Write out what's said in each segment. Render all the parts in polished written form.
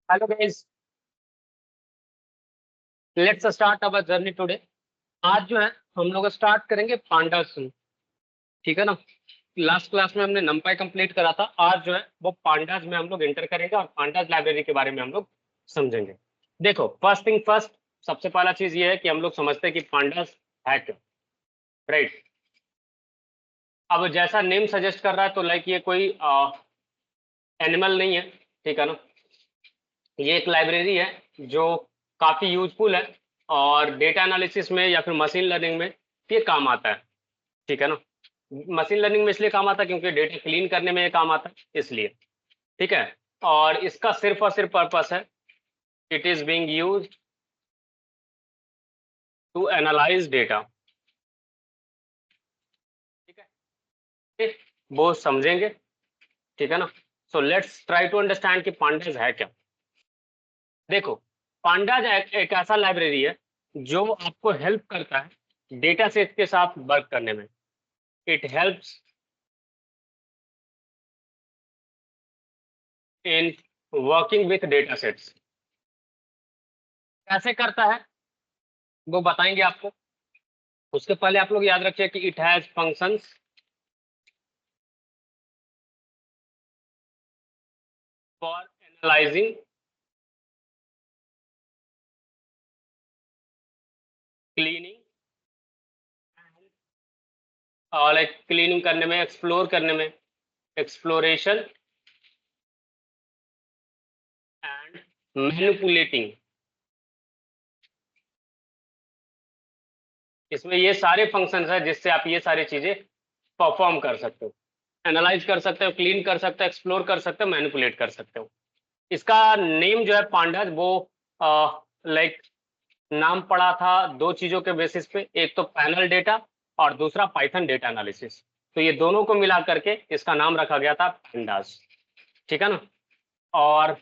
Hello guys, let's start our journey today. आज जो है हम लोग स्टार्ट करेंगे पांडास से। ठीक है ना। लास्ट क्लास में हमने नंपाई कंप्लीट करा था। आज जो है वो पांडास में हम लोग एंटर करेंगे और पांडास लाइब्रेरी के बारे में हम लोग समझेंगे। देखो, फर्स्ट थिंग फर्स्ट, सबसे पहला चीज ये है कि हम लोग समझते हैं कि पांडास है क्या। राइट। अब जैसा नेम सजेस्ट कर रहा है तो लाइक ये कोई एनिमल नहीं है। ठीक है ना। ये एक लाइब्रेरी है जो काफी यूजफुल है और डेटा एनालिसिस में या फिर मशीन लर्निंग में ये काम आता है। ठीक है ना। मशीन लर्निंग में इसलिए काम आता है क्योंकि डेटा क्लीन करने में ये काम आता है, इसलिए। ठीक है। और इसका सिर्फ और सिर्फ पर्पस है, it is being used to analyse data. ठीक है, वो समझेंगे। ठीक है ना। So let's try to understand कि पांडाज है क्या। देखो, पांडाज एक ऐसा लाइब्रेरी है जो आपको हेल्प करता है डेटा सेट के साथ वर्क करने में। It helps in working with data sets. कैसे करता है वो बताएंगे आपको। उसके पहले आप लोग याद रखिए कि it has functions for analysing, cleaning और लाइक क्लीनिंग करने में, एक्सप्लोर करने में, एक्सप्लोरेशन एंड मैनिपुलेटिंग। इसमें ये सारे फंक्शंस है जिससे आप ये सारी चीजें परफॉर्म कर सकते हो। एनालाइज कर सकते हो, क्लीन कर सकते हो, एक्सप्लोर कर सकते हो, मैनिपुलेट कर सकते हो। इसका नेम जो है पांडाज, वो लाइक नाम पड़ा था दो चीजों के बेसिस पे, एक तो पैनल डेटा और दूसरा पाइथन डेटा एनालिसिस। तो ये दोनों को मिला करके इसका नाम रखा गया था पांडास। ठीक है ना। और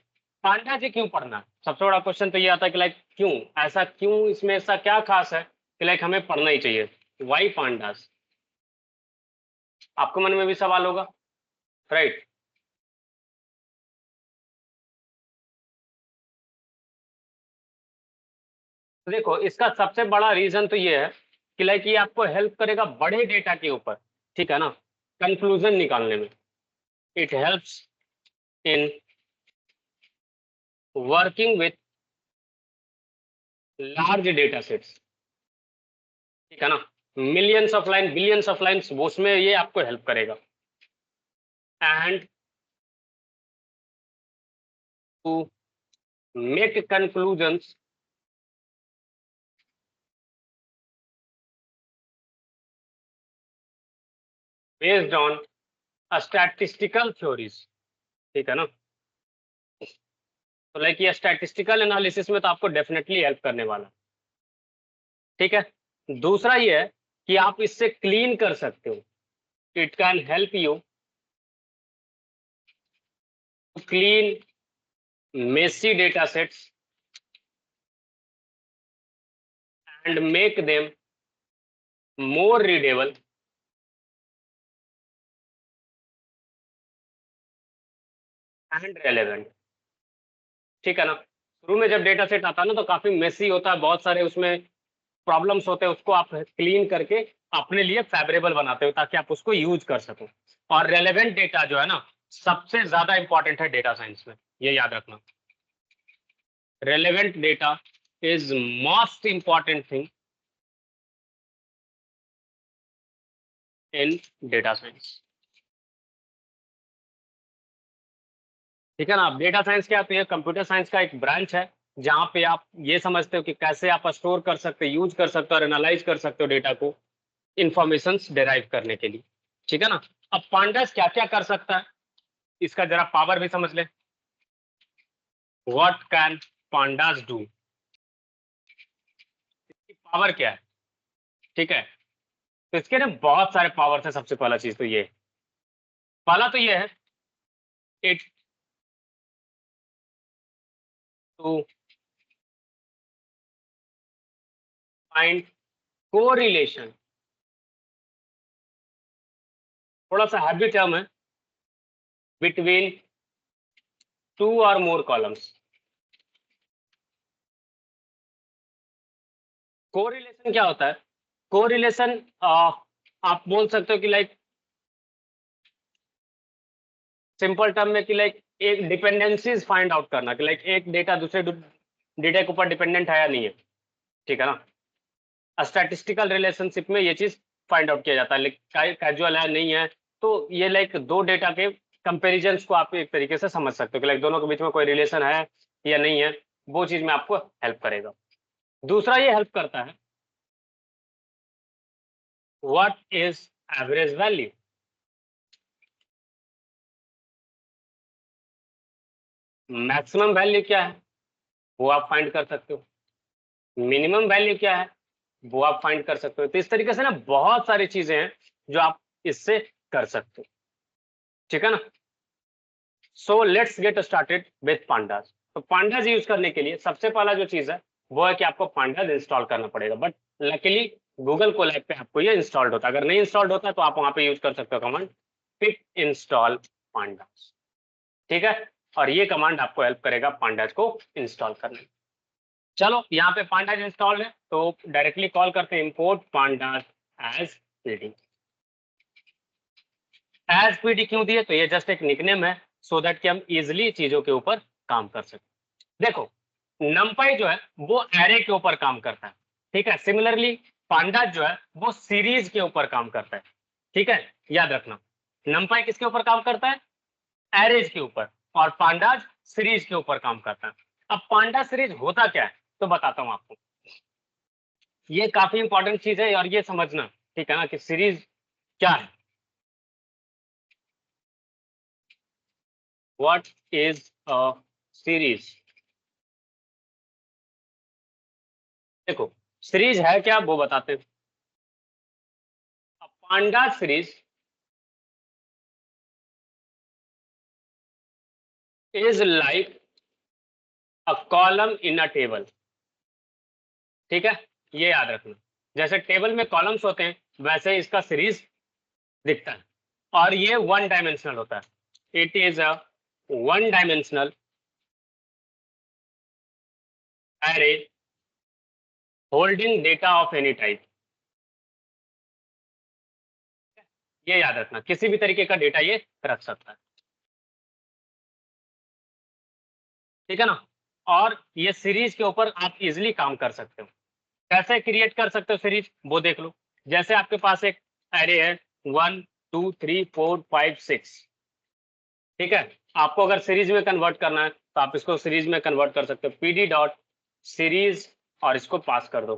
पांडा जी क्यों पढ़ना है, सबसे बड़ा क्वेश्चन तो ये आता है कि लाइक क्यों, ऐसा क्यों, इसमें ऐसा क्या खास है कि लाइक हमें पढ़ना ही चाहिए। वाई पांडास, आपके मन में भी सवाल होगा। राइट। तो देखो, इसका सबसे बड़ा रीजन तो ये है कि लाइक ये आपको हेल्प करेगा बड़े डेटा के ऊपर। ठीक है ना, कंक्लूजन निकालने में। It helps in working with large data sets. ठीक है ना। Millions of line, billions of lines, उसमें ये आपको हेल्प करेगा। And to make conclusions based on statistical theories. ठीक है ना। तो लाइक ये स्टैटिस्टिकल एनालिसिस में तो आपको डेफिनेटली हेल्प करने वाला। ठीक है। दूसरा ये है कि आप इससे क्लीन कर सकते हो। It can help you to clean messy data sets and make them more readable and relevant. ठीक है ना। शुरू में जब डेटा सेट आता है ना तो काफी मेसी होता है, बहुत सारे उसमें प्रॉब्लम्स होते हैं, उसको आप क्लीन करके अपने लिए फेवरेबल बनाते हो ताकि आप उसको यूज कर सको। और रेलेवेंट डेटा जो है ना, सबसे ज्यादा इंपॉर्टेंट है डेटा साइंस में, ये याद रखना। Relevant data is most important thing in data science. ठीक है ना। अब डेटा साइंस क्या, तो ये कंप्यूटर साइंस का एक ब्रांच है जहां पे आप ये समझते हो कि कैसे आप स्टोर कर सकते हो, यूज कर सकते हो और एनालाइज कर सकते हो डेटा को इंफॉर्मेशन डिराइव करने के लिए। ठीक है ना। अब पांडास क्या क्या कर सकता है, इसका जरा पावर भी समझ ले। व्हाट कैन पांडास डू, इसकी पावर क्या है। ठीक है। तो इसके ना बहुत सारे पावर्स है। सबसे पहला चीज तो ये, पहला तो ये है, इट टू फाइंड कोरिलेशन। थोड़ा सा हैवी टर्म है, बिटवीन टू और मोर कॉलम्स। कोरिलेशन क्या होता है? कोरिलेशन आप बोल सकते हो कि लाइक सिंपल टर्म में कि लाइक एक डिपेंडेंसीज फाइंड आउट करना कि लाइक एक डेटा दूसरे डेटा के ऊपर डिपेंडेंट है या नहीं है, ठीक है ना। स्टैटिस्टिकल रिलेशनशिप में ये चीज फाइंड आउट किया जाता है, लाइक कैजुअल है नहीं है, तो ये लाइक दो डेटा के कंपेरिजन को आप एक तरीके से समझ सकते हो कि लाइक दोनों के बीच में कोई रिलेशन है या नहीं है, वो चीज में आपको हेल्प करेगा। दूसरा ये हेल्प करता है what is average value. Maximum value क्या है वो आप फाइंड कर सकते हो, मिनिमम वैल्यू क्या है वो आप फाइंड कर सकते हो। तो इस तरीके से ना बहुत सारी चीजें हैं जो आप इससे कर सकते हो, ठीक है ना। So let's get started with pandas. तो पांडास यूज करने के लिए सबसे पहला जो चीज है वो है कि आपको पांडास इंस्टॉल करना पड़ेगा, बट लकीली गूगल कोलैब पे आपको ये इंस्टॉल्ड होता है। अगर नहीं इंस्टॉल्ड होता तो आप वहां पे यूज कर सकते हो कमांड पिट इंस्टॉल पांडास, ठीक है। और ये कमांड आपको हेल्प करेगा पांडास को इंस्टॉल करने में। चलो यहाँ पे पांडास इंस्टॉल्ड है तो डायरेक्टली कॉल करते हैं import pandas as PD. As PD क्यों दिए? तो ये जस्ट एक निकनेम है सो दैट कि हम इजिली चीजों के ऊपर काम कर सकें। देखो नंपाई जो है वो एरे के ऊपर काम करता है, ठीक है। सिमिलरली पांडास जो है वो सीरीज के ऊपर काम करता है, ठीक है। याद रखना नंपाई किसके ऊपर काम करता है? एरेज के ऊपर, और पांडास सीरीज के ऊपर काम करता है। अब पांडास सीरीज होता क्या है तो बताता हूं आपको, ये काफी इंपॉर्टेंट चीज है और ये समझना, ठीक है ना, कि सीरीज क्या है। What is a series? देखो सीरीज है क्या वो बताते हैं। Pandas series is like a column in a table, ठीक है। ये याद रखना, जैसे टेबल में कॉलम्स होते हैं वैसे इसका सीरीज दिखता है, और ये वन डायमेंशनल होता है। It is a one dimensional array holding data of any type. ये याद रखना किसी भी तरीके का डेटा ये रख सकता है, ठीक है ना। और ये सीरीज के ऊपर आप इजिली काम कर सकते हो। कैसे क्रिएट कर सकते हो सीरीज वो देख लो। जैसे आपके पास एक एरे है 1 2 3 4 5 6, ठीक है। आपको अगर सीरीज में कन्वर्ट करना है तो आप इसको सीरीज में कन्वर्ट कर सकते हो, पीडी डॉट सीरीज, और इसको पास कर दो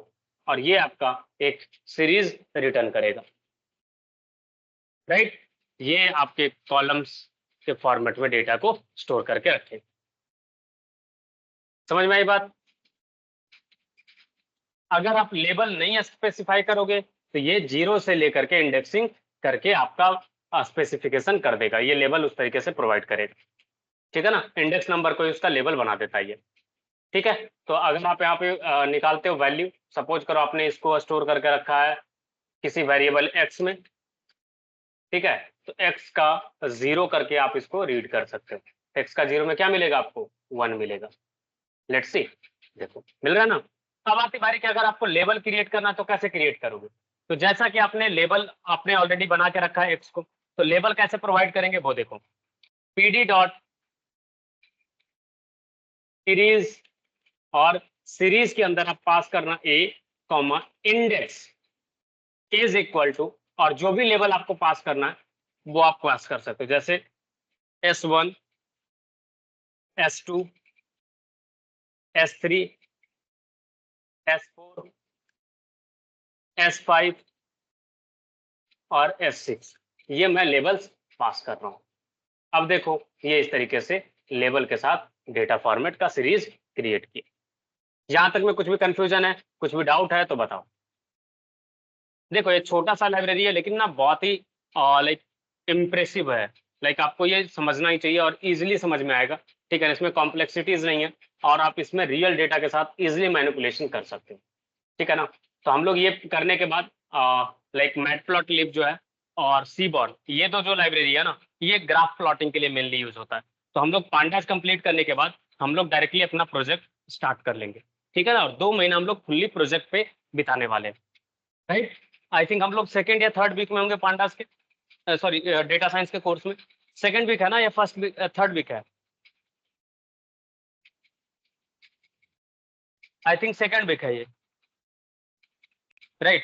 और ये आपका एक सीरीज रिटर्न करेगा, राइट। ये आपके कॉलम्स के फॉर्मेट में डेटा को स्टोर करके रखेगा। समझ में आई बात? अगर आप लेबल नहीं स्पेसिफाई करोगे तो ये जीरो से लेकर के इंडेक्सिंग करके आपका स्पेसिफिकेशन कर देगा, ये लेबल उस तरीके से प्रोवाइड करेगा, ठीक है ना। इंडेक्स नंबर को उसका लेबल बना देता है ये, ठीक है। तो अगर आप यहाँ पे निकालते हो वैल्यू, सपोज करो आपने इसको स्टोर करके रखा है किसी वेरिएबल एक्स में, ठीक है। तो एक्स का जीरो करके आप इसको रीड कर सकते हो। एक्स का जीरो में क्या मिलेगा आपको? 1 मिलेगा। लेट्स सी, देखो मिल रहा है ना। अब आती बारी कि अगर आपको लेबल क्रिएट करना तो कैसे क्रिएट करोगे? तो जैसा कि आपने लेबल आपने ऑलरेडी बना के रखा है एक्स को, तो लेबल कैसे प्रोवाइड करेंगे वो देखो। पीडी डॉट सीरीज, और सीरीज के अंदर आप पास करना a comma index is equal to, और जो भी लेवल आपको पास करना है वो आप पास कर सकते हो, जैसे S1 S2 S3 S4 S5 और S6, ये मैं लेवल्स पास कर रहा हूं। अब देखो ये इस तरीके से लेवल के साथ डेटा फॉर्मेट का सीरीज क्रिएट किया। यहां तक में कुछ भी कंफ्यूजन है, कुछ भी डाउट है तो बताओ। देखो ये छोटा सा लाइब्रेरी है लेकिन ना बहुत ही लाइक इम्प्रेसिव है। लाइक आपको ये समझना ही चाहिए और इजीली समझ में आएगा, ठीक है। इसमें कॉम्प्लेक्सिटीज नहीं है और आप इसमें रियल डेटा के साथ इजीली मैनिपुलेशन कर सकते हो, ठीक है ना। तो हम लोग ये करने के बाद लाइक मैटप्लॉटलिब जो है और सीबॉर्न, ये तो जो लाइब्रेरी है ना, ये ग्राफ प्लॉटिंग के लिए मेनली यूज होता है। तो हम लोग पांडास कंप्लीट करने के बाद हम लोग डायरेक्टली अपना प्रोजेक्ट स्टार्ट कर लेंगे, ठीक है ना। और 2 महीना हम लोग फुल्ली प्रोजेक्ट पे बिताने वाले, राइट। आई थिंक हम लोग सेकेंड या थर्ड वीक में होंगे पांडास के, सॉरी डेटा साइंस के कोर्स में। सेकेंड वीक है ना या फर्स्ट वीक, थर्ड वीक है? आई थिंक सेकेंड वीक है ये, राइट।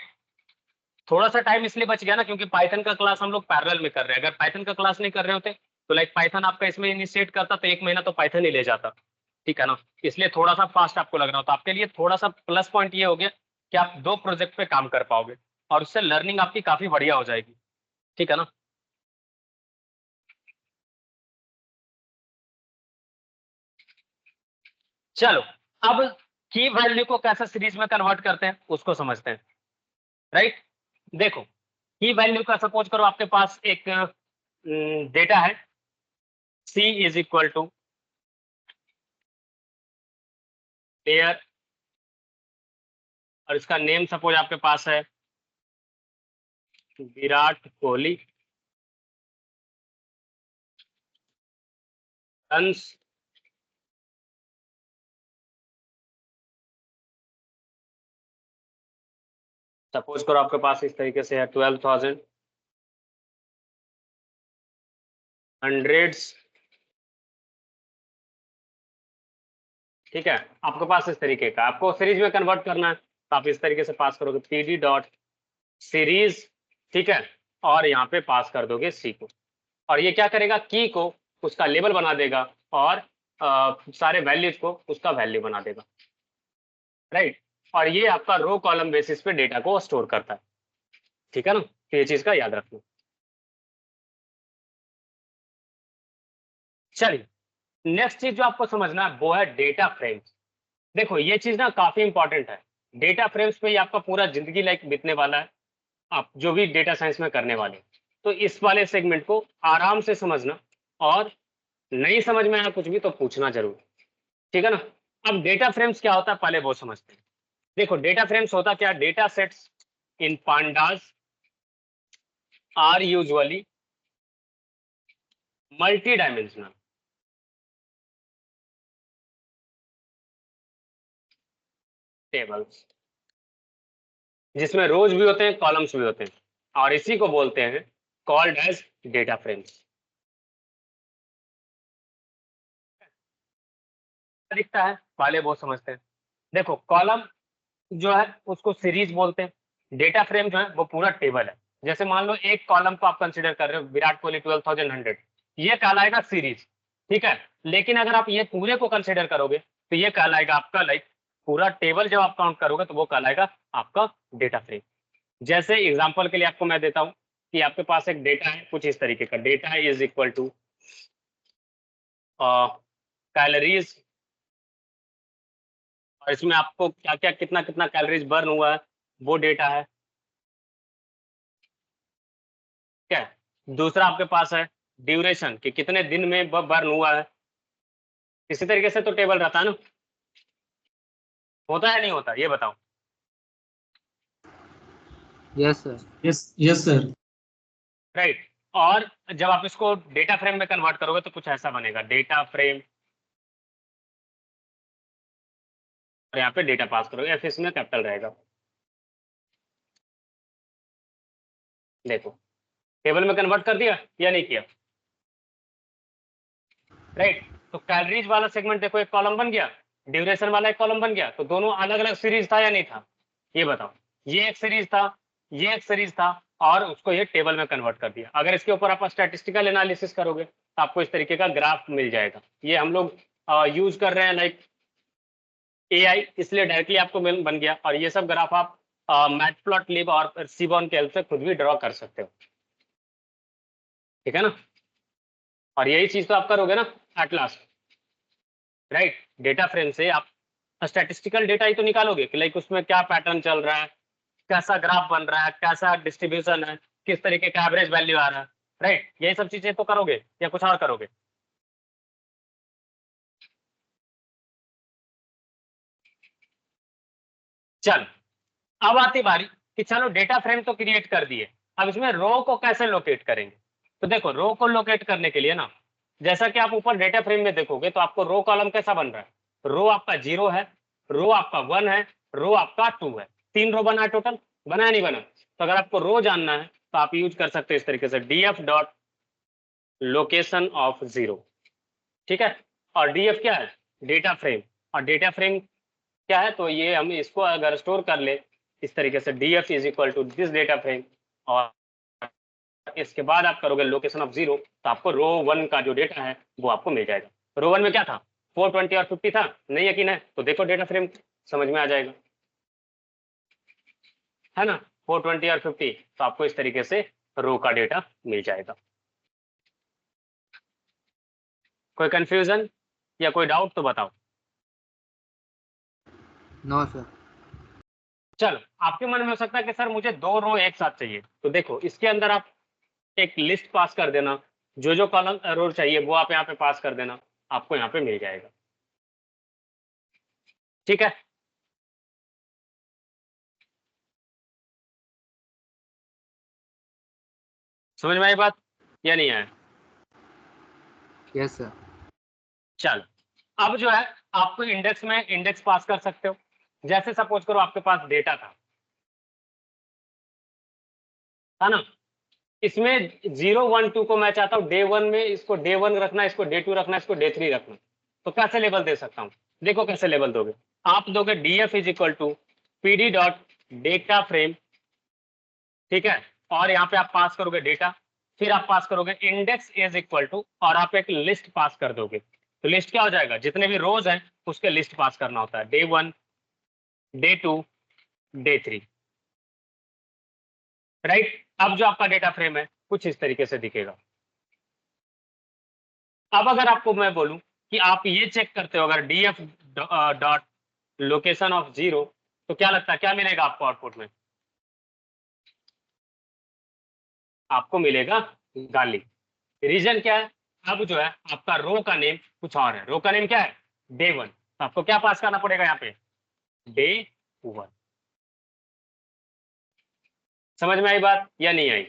थोड़ा सा टाइम इसलिए बच गया ना क्योंकि पाइथन का क्लास हम लोग पैरेलल में कर रहे हैं। अगर पाइथन का क्लास नहीं कर रहे होते तो लाइक पाइथन आपका इसमें इनिशिएट करता तो 1 महीना तो पाइथन ही ले जाता, ठीक है ना। इसलिए थोड़ा सा फास्ट आपको लग रहा होता। आपके लिए थोड़ा सा प्लस पॉइंट ये हो गया कि आप 2 प्रोजेक्ट पे काम कर पाओगे और उससे लर्निंग आपकी काफी बढ़िया हो जाएगी, ठीक है ना। चलो, अब की वैल्यू को कैसे सीरीज में कन्वर्ट करते हैं उसको समझते हैं, राइट। देखो, की वैल्यू का सपोज करो आपके पास एक डेटा है, c is equal to player, और इसका नेम सपोज आपके पास है विराट कोहली, रन्स सपोज करो आपके पास इस तरीके से है 12,000, हंड्रेड्स, ठीक है। आपके पास इस तरीके का आपको सीरीज में कन्वर्ट करना है तो आप इस तरीके से पास करोगे pd डॉट सीरीज, ठीक है। और यहाँ पे पास कर दोगे सी को, और ये क्या करेगा, की को उसका लेबल बना देगा और सारे वैल्यूज को उसका वैल्यू बना देगा, राइट। और ये आपका रो कॉलम बेसिस पे डेटा को स्टोर करता है, ठीक है ना। तो ये चीज का याद रखना। चलिए, नेक्स्ट चीज जो आपको समझना है वो है डेटा फ्रेम्स। देखो, ये चीज ना काफी इंपॉर्टेंट है। डेटा फ्रेम्स पे ही आपका पूरा जिंदगी लाइक बीतने वाला है, आप जो भी डेटा साइंस में करने वाले। तो इस वाले सेगमेंट को आराम से समझना, और नहीं समझ में आया कुछ भी तो पूछना जरूर, ठीक है ना। अब डेटा फ्रेम्स क्या होता है पहले वो समझते हैं। देखो, डेटा फ्रेम्स होता क्या, data sets in pandas are usually multi dimensional. Tables जिसमें रोज भी होते हैं, कॉलम्स भी होते हैं, और इसी को बोलते हैं कॉल्ड एज डेटा फ्रेम्स। दिखता है पहले वो समझते हैं। देखो, कॉलम जो है उसको सीरीज बोलते हैं, डेटा फ्रेम जो है वो पूरा टेबल है। जैसे मान लो एक कॉलम को आप कंसीडर कर रहे हो विराट कोहली 12,100, ये कहलाएगा सीरीज, ठीक है। लेकिन अगर आप ये पूरे को कंसीडर करोगे तो ये कहलाएगा आपका लाइक पूरा टेबल। जब आप काउंट करोगे तो वो कहलाएगा आपका डेटा फ्रेम। जैसे एग्जांपल के लिए आपको मैं देता हूं कि आपके पास एक डेटा है कुछ इस तरीके का, data is equal to calories, और इसमें आपको क्या क्या कितना कितना कैलोरीज बर्न हुआ है वो डेटा है, ठीक है। दूसरा आपके पास है ड्यूरेशन कि कितने दिन में बर्न हुआ है। इसी तरीके से तो टेबल रहता है ना, होता है नहीं होता, ये बताओ। Yes sir. Yes sir. Right. और जब आप इसको डेटा फ्रेम में कन्वर्ट करोगे तो कुछ ऐसा बनेगा, डेटा फ्रेम, और यहाँ पे डेटा पास करोगे, एफ इसमें कैपिटल रहेगा। देखो, टेबल में कन्वर्ट कर दिया या नहीं किया, राइट। तो कैलोरीज वाला सेगमेंट देखो एक कॉलम बन गया, ड्यूरेशन वाला एक कॉलम बन गया, तो दोनों अलग अलग सीरीज था या नहीं था, ये बताओ। ये एक सीरीज था, ये एक सीरीज था, और उसको ये टेबल में कन्वर्ट कर दिया। अगर इसके ऊपर आप स्टैटिस्टिकल एनालिसिस करोगे तो आपको इस तरीके का ग्राफ मिल जाएगा। ये हम लोग यूज कर रहे हैं लाइक एआई, इसलिए डायरेक्टली आपको बन गया। और ये सब ग्राफ आप मैटप्लॉटलिब और सीबॉन के हेल्प से खुद भी ड्रॉ कर सकते हो, ठीक है ना। और यही चीज तो आप करोगे ना at last, right. Data frame से आप स्टैटिस्टिकल डेटा ही तो निकालोगे कि लाइक उसमें क्या पैटर्न चल रहा है, कैसा ग्राफ बन रहा है, कैसा डिस्ट्रीब्यूशन है, किस तरीके का एवरेज वैल्यू आ रहा है, राइट। यही सब चीजें तो करोगे या कुछ और करोगे। चल, अब आती बारी कि चलो डेटा फ्रेम तो क्रिएट कर दिए, अब इसमें रो को कैसे लोकेट करेंगे। तो देखो, रो को लोकेट करने के लिए ना, जैसा कि आप ऊपर डेटा फ्रेम में देखोगे तो आपको रो कॉलम कैसा बन रहा है, रो आपका 0 है, रो आपका 1 है, रो आपका 2 है, 3 रो बना है टोटल, बना नहीं बना? तो अगर आपको रो जानना है तो आप यूज कर सकते हो इस तरीके से df डॉट लोकेशन ऑफ 0, ठीक है। और df क्या है? Data frame. और डेटा फ्रेम क्या है? तो ये हम इसको अगर स्टोर कर ले इस तरीके से, df is equal to this data frame, और इसके बाद आप करोगे लोकेशन ऑफ 0, तो आपको रो 1 का जो डेटा है वो आपको मिल जाएगा। रो 1 में क्या था? 420 और 50 था, नहीं यकीन है तो देखो डेटा फ्रेम, समझ में आ जाएगा, है ना। 420 और 50, तो आपको इस तरीके से रो का डेटा मिल जाएगा। कोई कंफ्यूजन या कोई डाउट तो बताओ। No sir. चलो, आपके मन में हो सकता है कि सर मुझे 2 रो एक साथ चाहिए, तो देखो इसके अंदर आप एक लिस्ट पास कर देना, जो जो कॉलम रो चाहिए वो आप यहाँ पे पास कर देना, आपको यहाँ पे मिल जाएगा, ठीक है। समझ में आई बात या नहीं आया? Yes sir. चलो, अब जो है आपको इंडेक्स में इंडेक्स पास कर सकते हो। जैसे सपोज करो आपके पास डेटा था, है ना। इसमें 0 1 2 को मैं चाहता हूँ डे 1 में इसको डे 1 रखना, इसको डे 2 रखना, इसको डे 3 रखना। तो कैसे लेबल दे सकता हूँ? देखो कैसे लेबल दोगे, आप दोगे df is equal to pd dot data frame, ठीक है। और यहाँ पे आप पास करोगे डेटा, फिर आप पास करोगे इंडेक्स इज इक्वल टू, और आप एक लिस्ट पास कर दोगे। तो लिस्ट क्या हो जाएगा? जितने भी रोज हैं उसके लिस्ट पास करना होता है, डे 1 डे 2 डे 3, राइट। अब जो आपका डेटा फ्रेम है कुछ इस तरीके से दिखेगा। अब अगर आपको मैं बोलूं कि आप ये चेक करते हो अगर df डॉट लोकेशन ऑफ 0, तो क्या लगता है क्या मिलेगा आपको आउटपुट में? आपको मिलेगा गाली। रीजन क्या है? अब जो है आपका रो का नेम कुछ और है, रो का नेम क्या है? डे 1, तो आपको क्या पास करना पड़ेगा यहाँ पे? डे 1। समझ में आई बात या नहीं आई?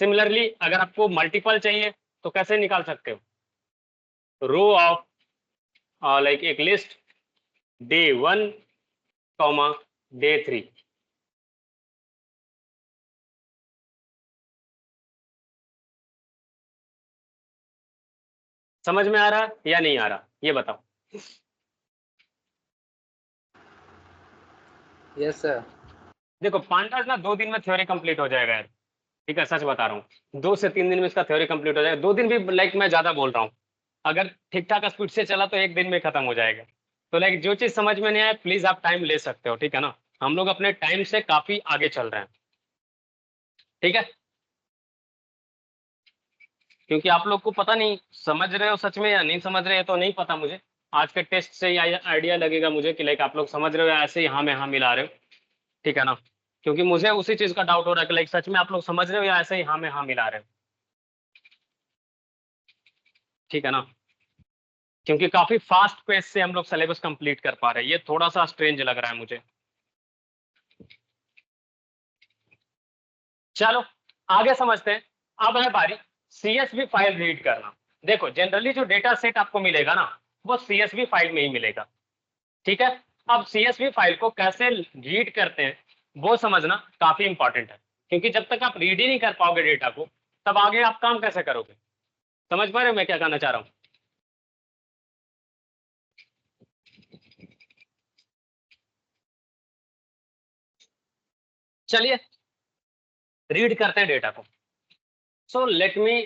सिमिलरली अगर आपको मल्टीपल चाहिए तो कैसे निकाल सकते हो? रो ऑफ लाइक एक लिस्ट डे 1 कॉमा डे 3। समझ में आ रहा या नहीं आ रहा ये बताओ। Yes sir. देखो पांडास ना 2 दिन में थ्योरी कंप्लीट हो जाएगा यार, ठीक है, सच बता रहा हूँ, 2 से 3 दिन में इसका थ्योरी कंप्लीट हो जाएगा। 2 दिन भी लाइक मैं ज्यादा बोल रहा हूँ, अगर ठीक ठाक स्पीड से चला तो 1 दिन में खत्म हो जाएगा। तो लाइक जो चीज समझ में नहीं आए प्लीज आप टाइम ले सकते हो, ठीक है ना। हम लोग अपने टाइम से काफी आगे चल रहे हैं, ठीक है। क्योंकि आप लोग को पता नहीं समझ रहे हो सच में या नहीं समझ रहे हो तो नहीं पता मुझे, आज के टेस्ट से आइडिया लगेगा मुझे कि लाइक आप लोग समझ रहे हो या ऐसे ही हाँ में हाँ मिला रहे हो, ठीक है ना। क्योंकि मुझे उसी चीज का डाउट हो रहा है कि लाइक सच में आप लोग समझ रहे हो या ऐसे ही हाँ में हाँ मिला रहे हो, ठीक है ना। क्योंकि काफी फास्ट पेस से हम लोग सिलेबस कंप्लीट कर पा रहे हैं, ये थोड़ा सा स्ट्रेंज लग रहा है मुझे। चलो आगे समझते हैं। अब है बारी CSV फाइल रीड करना। देखो जनरली जो डेटा सेट आपको मिलेगा ना वो CSV फाइल में ही मिलेगा, ठीक है। अब CSV फाइल को कैसे रीड करते हैं वो समझना काफी इंपॉर्टेंट है, क्योंकि जब तक आप रीड ही नहीं कर पाओगे डेटा को तब आगे आप काम कैसे करोगे? समझ पा रहे हो मैं क्या कहना चाह रहा हूँ? चलिए रीड करते हैं डेटा को। So let me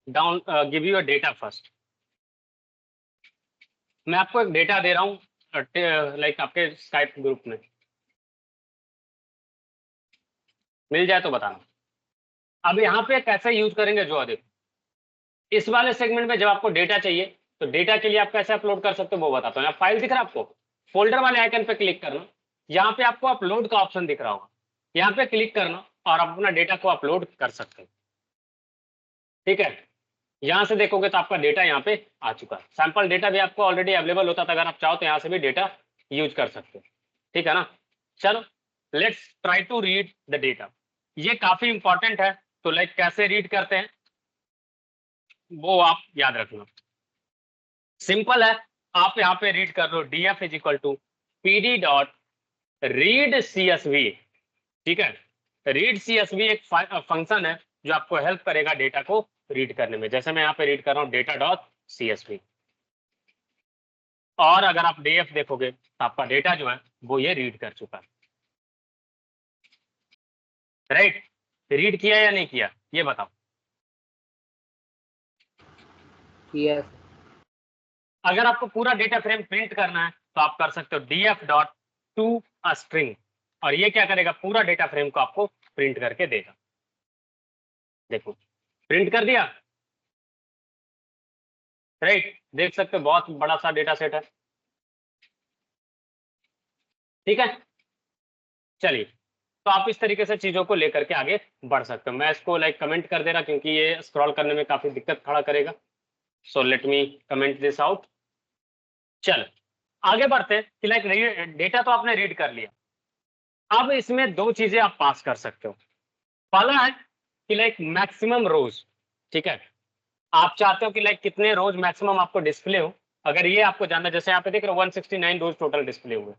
down give you a data first. मैं आपको एक डेटा दे रहा हूँ लाइक आपके स्काइप ग्रुप में, मिल जाए तो बताना। अब यहाँ पे कैसे यूज करेंगे जो देखो, इस वाले सेगमेंट में जब आपको डेटा चाहिए तो डेटा के लिए आप कैसे अपलोड कर सकते हो वो बताता हूँ। फाइल दिख रहा है आपको, फोल्डर वाले आइकन पे क्लिक करना, यहाँ पे आपको अपलोड का ऑप्शन दिख रहा होगा, यहाँ पे क्लिक करना और आप अपना डेटा को अपलोड कर सकते हो, ठीक है। यहाँ से देखोगे तो आपका डेटा यहाँ पे आ चुका है। सैंपल डेटा भी आपको ऑलरेडी अवेलेबल होता था, अगर आप चाहो तो यहाँ से भी डेटा यूज कर सकते हो, ठीक है ना। चलो let's try to read the data. ये काफी इंपॉर्टेंट है, तो लाइक कैसे रीड करते हैं वो आप याद रखना। सिंपल है, आप यहाँ पे रीड कर लो df is equal to pd dot read CSV, ठीक है। रीड CSV एक फंक्शन है जो आपको हेल्प करेगा डेटा को रीड करने में। जैसे मैं यहाँ पे रीड कर रहा हूँ data.csv, और अगर आप df देखोगे तो आपका डेटा जो है वो ये रीड कर चुका है, राइट। रीड किया या नहीं किया ये बताओ। किया सर। अगर आपको पूरा डेटा फ्रेम प्रिंट करना है तो आप कर सकते हो df.toAstring, और ये क्या करेगा, पूरा डेटा फ्रेम को आपको प्रिंट करके देगा। देखो प्रिंट कर दिया, राइट। देख सकते हो बहुत बड़ा सा डेटा सेट है, ठीक है। चलिए, तो आप इस तरीके से चीजों को लेकर के आगे बढ़ सकते हो। मैं इसको लाइक कमेंट कर दे रहा क्योंकि ये स्क्रॉल करने में काफी दिक्कत खड़ा करेगा। So let me comment this out. चल आगे बढ़ते हैं कि लाइक डेटा तो आपने रीड कर लिया, अब इसमें दो चीजें आप पास कर सकते हो। पहला है कि लाइक मैक्सिमम रोज, ठीक है। आप चाहते हो कि लाइक कितने रोज मैक्सिमम आपको डिस्प्ले हो, अगर ये आपको जानना। जैसे यहाँ पे देख रहे हो 169 रोज टोटल डिस्प्ले हुए।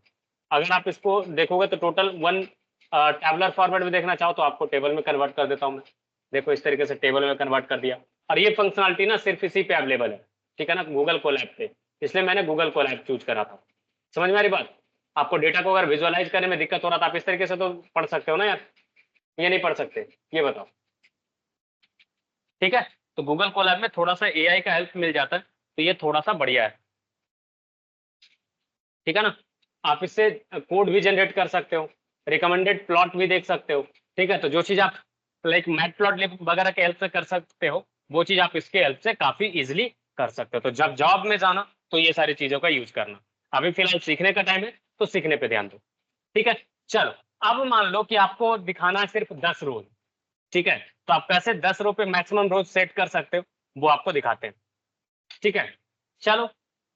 अगर आप इसको देखोगे तो टोटल वन टैबुलर फॉर्मेट में देखना चाहो तो आपको टेबल में कन्वर्ट कर देता हूँ मैं। देखो इस तरीके से टेबल में कन्वर्ट कर दिया, और ये फंक्शनलिटी ना सिर्फ इसी पे अवेलेबल है, ठीक है ना, गूगल कोलैब पे। इसलिए मैंने गूगल कोलैब चूज करा था। समझ में आ रही बात। आपको डेटा को अगर विजुअलाइज करने में दिक्कत हो रहा था, आप इस तरीके से तो पढ़ सकते हो ना यार, ये नहीं पढ़ सकते, ये बताओ, ठीक है। तो गूगल कोलैब में थोड़ा सा AI का हेल्प मिल जाता है, तो ये थोड़ा सा बढ़िया है, ठीक है ना। आप इससे कोड भी जनरेट कर सकते हो, रिकमेंडेड प्लॉट भी देख सकते हो, ठीक है। तो जो चीज आप लाइक मैट प्लॉट वगैरह के हेल्प से कर सकते हो, वो चीज आप इसके हेल्प से काफी इजिली कर सकते हो। तो जब जॉब में जाना तो ये सारी चीजों का यूज करना। अभी फिलहाल सीखने का टाइम है तो सीखने पे ध्यान दो, ठीक है। चलो, अब मान लो कि आपको दिखाना है सिर्फ 10 रोज, ठीक है। तो आप कैसे 10 रो पे मैक्सिमम रोज सेट कर सकते हो वो आपको दिखाते हैं, ठीक है। चलो,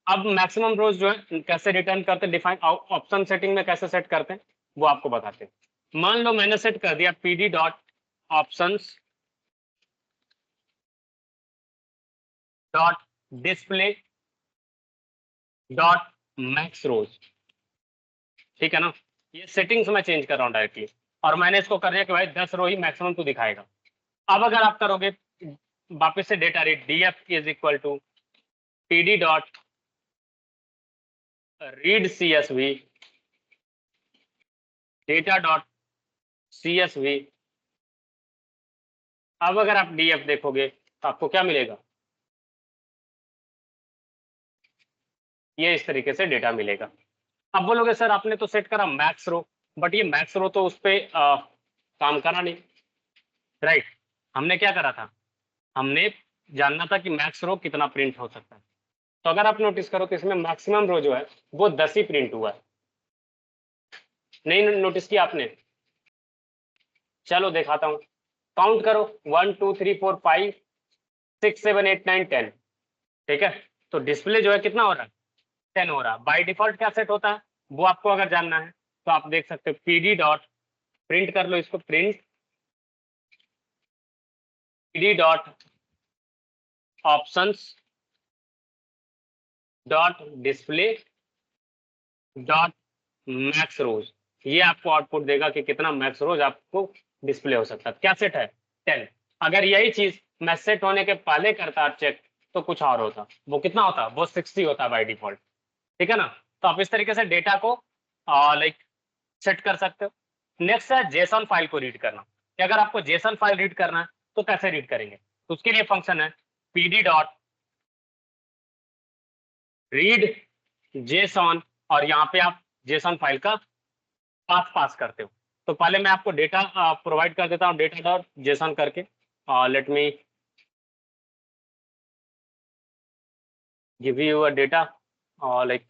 अब मैक्सिमम रोज जो है कैसे रिटर्न करते हैं, डिफाइन ऑप्शन सेटिंग में कैसे सेट करते हैं वो आपको बताते हैं। मान लो मैंने सेट कर दिया pd.options.display.max रोज, ठीक है ना। ये सेटिंग्स मैं चेंज कर रहा हूँ डायरेक्टली, और मैंने इसको कर दिया कि भाई 10 रो ही मैक्सिमम तू दिखाएगा। अब अगर आप करोगे वापस से data read, df is equal to pd dot read CSV data dot CSV। अब अगर आप df देखोगे तो आपको क्या मिलेगा, ये इस तरीके से डेटा मिलेगा। अब बोलोगे सर आपने तो सेट करा मैक्स रो, बट ये मैक्स रो तो उस पर काम करा नहीं, राइट। हमने क्या करा था, हमने जानना था कि मैक्स रो कितना प्रिंट हो सकता है। तो अगर आप नोटिस करो तो इसमें मैक्सिमम रो जो है वो 10 ही प्रिंट हुआ है। नहीं नोटिस किया आपने? चलो दिखाता हूँ, काउंट करो, 1 2 3 4 5 6 7 8 9 10, ठीक है। तो डिस्प्ले जो है कितना हो रहा है, 10 हो रहा है। बाय डिफॉल्ट क्या सेट होता है वो आपको अगर जानना है तो आप देख सकते हो pd डॉट, प्रिंट कर लो इसको, print pd dot options dot display dot max rows. ये आपको आउटपुट देगा कि कितना मैक्स रोज आपको डिस्प्ले हो सकता है। क्या सेट है, 10। अगर यही चीज मैं सेट होने के पहले करता चेक तो कुछ और होता, वो कितना होता, वो 60 होता बाय डिफॉल्ट, ठीक है ना। तो आप इस तरीके से डेटा को लाइक सेट कर सकते हो। नेक्स्ट है जेसन फाइल को रीड करना, कि अगर आपको जेसन फाइल रीड करना है तो कैसे रीड करेंगे, तो उसके लिए फंक्शन है pd डॉट रीड जेसन, और यहाँ पे आप जेसन फाइल का पाथ पास करते हो। तो पहले मैं आपको डेटा प्रोवाइड कर देता हूँ, डेटा डॉट जेसन करके। Let me give you a data, like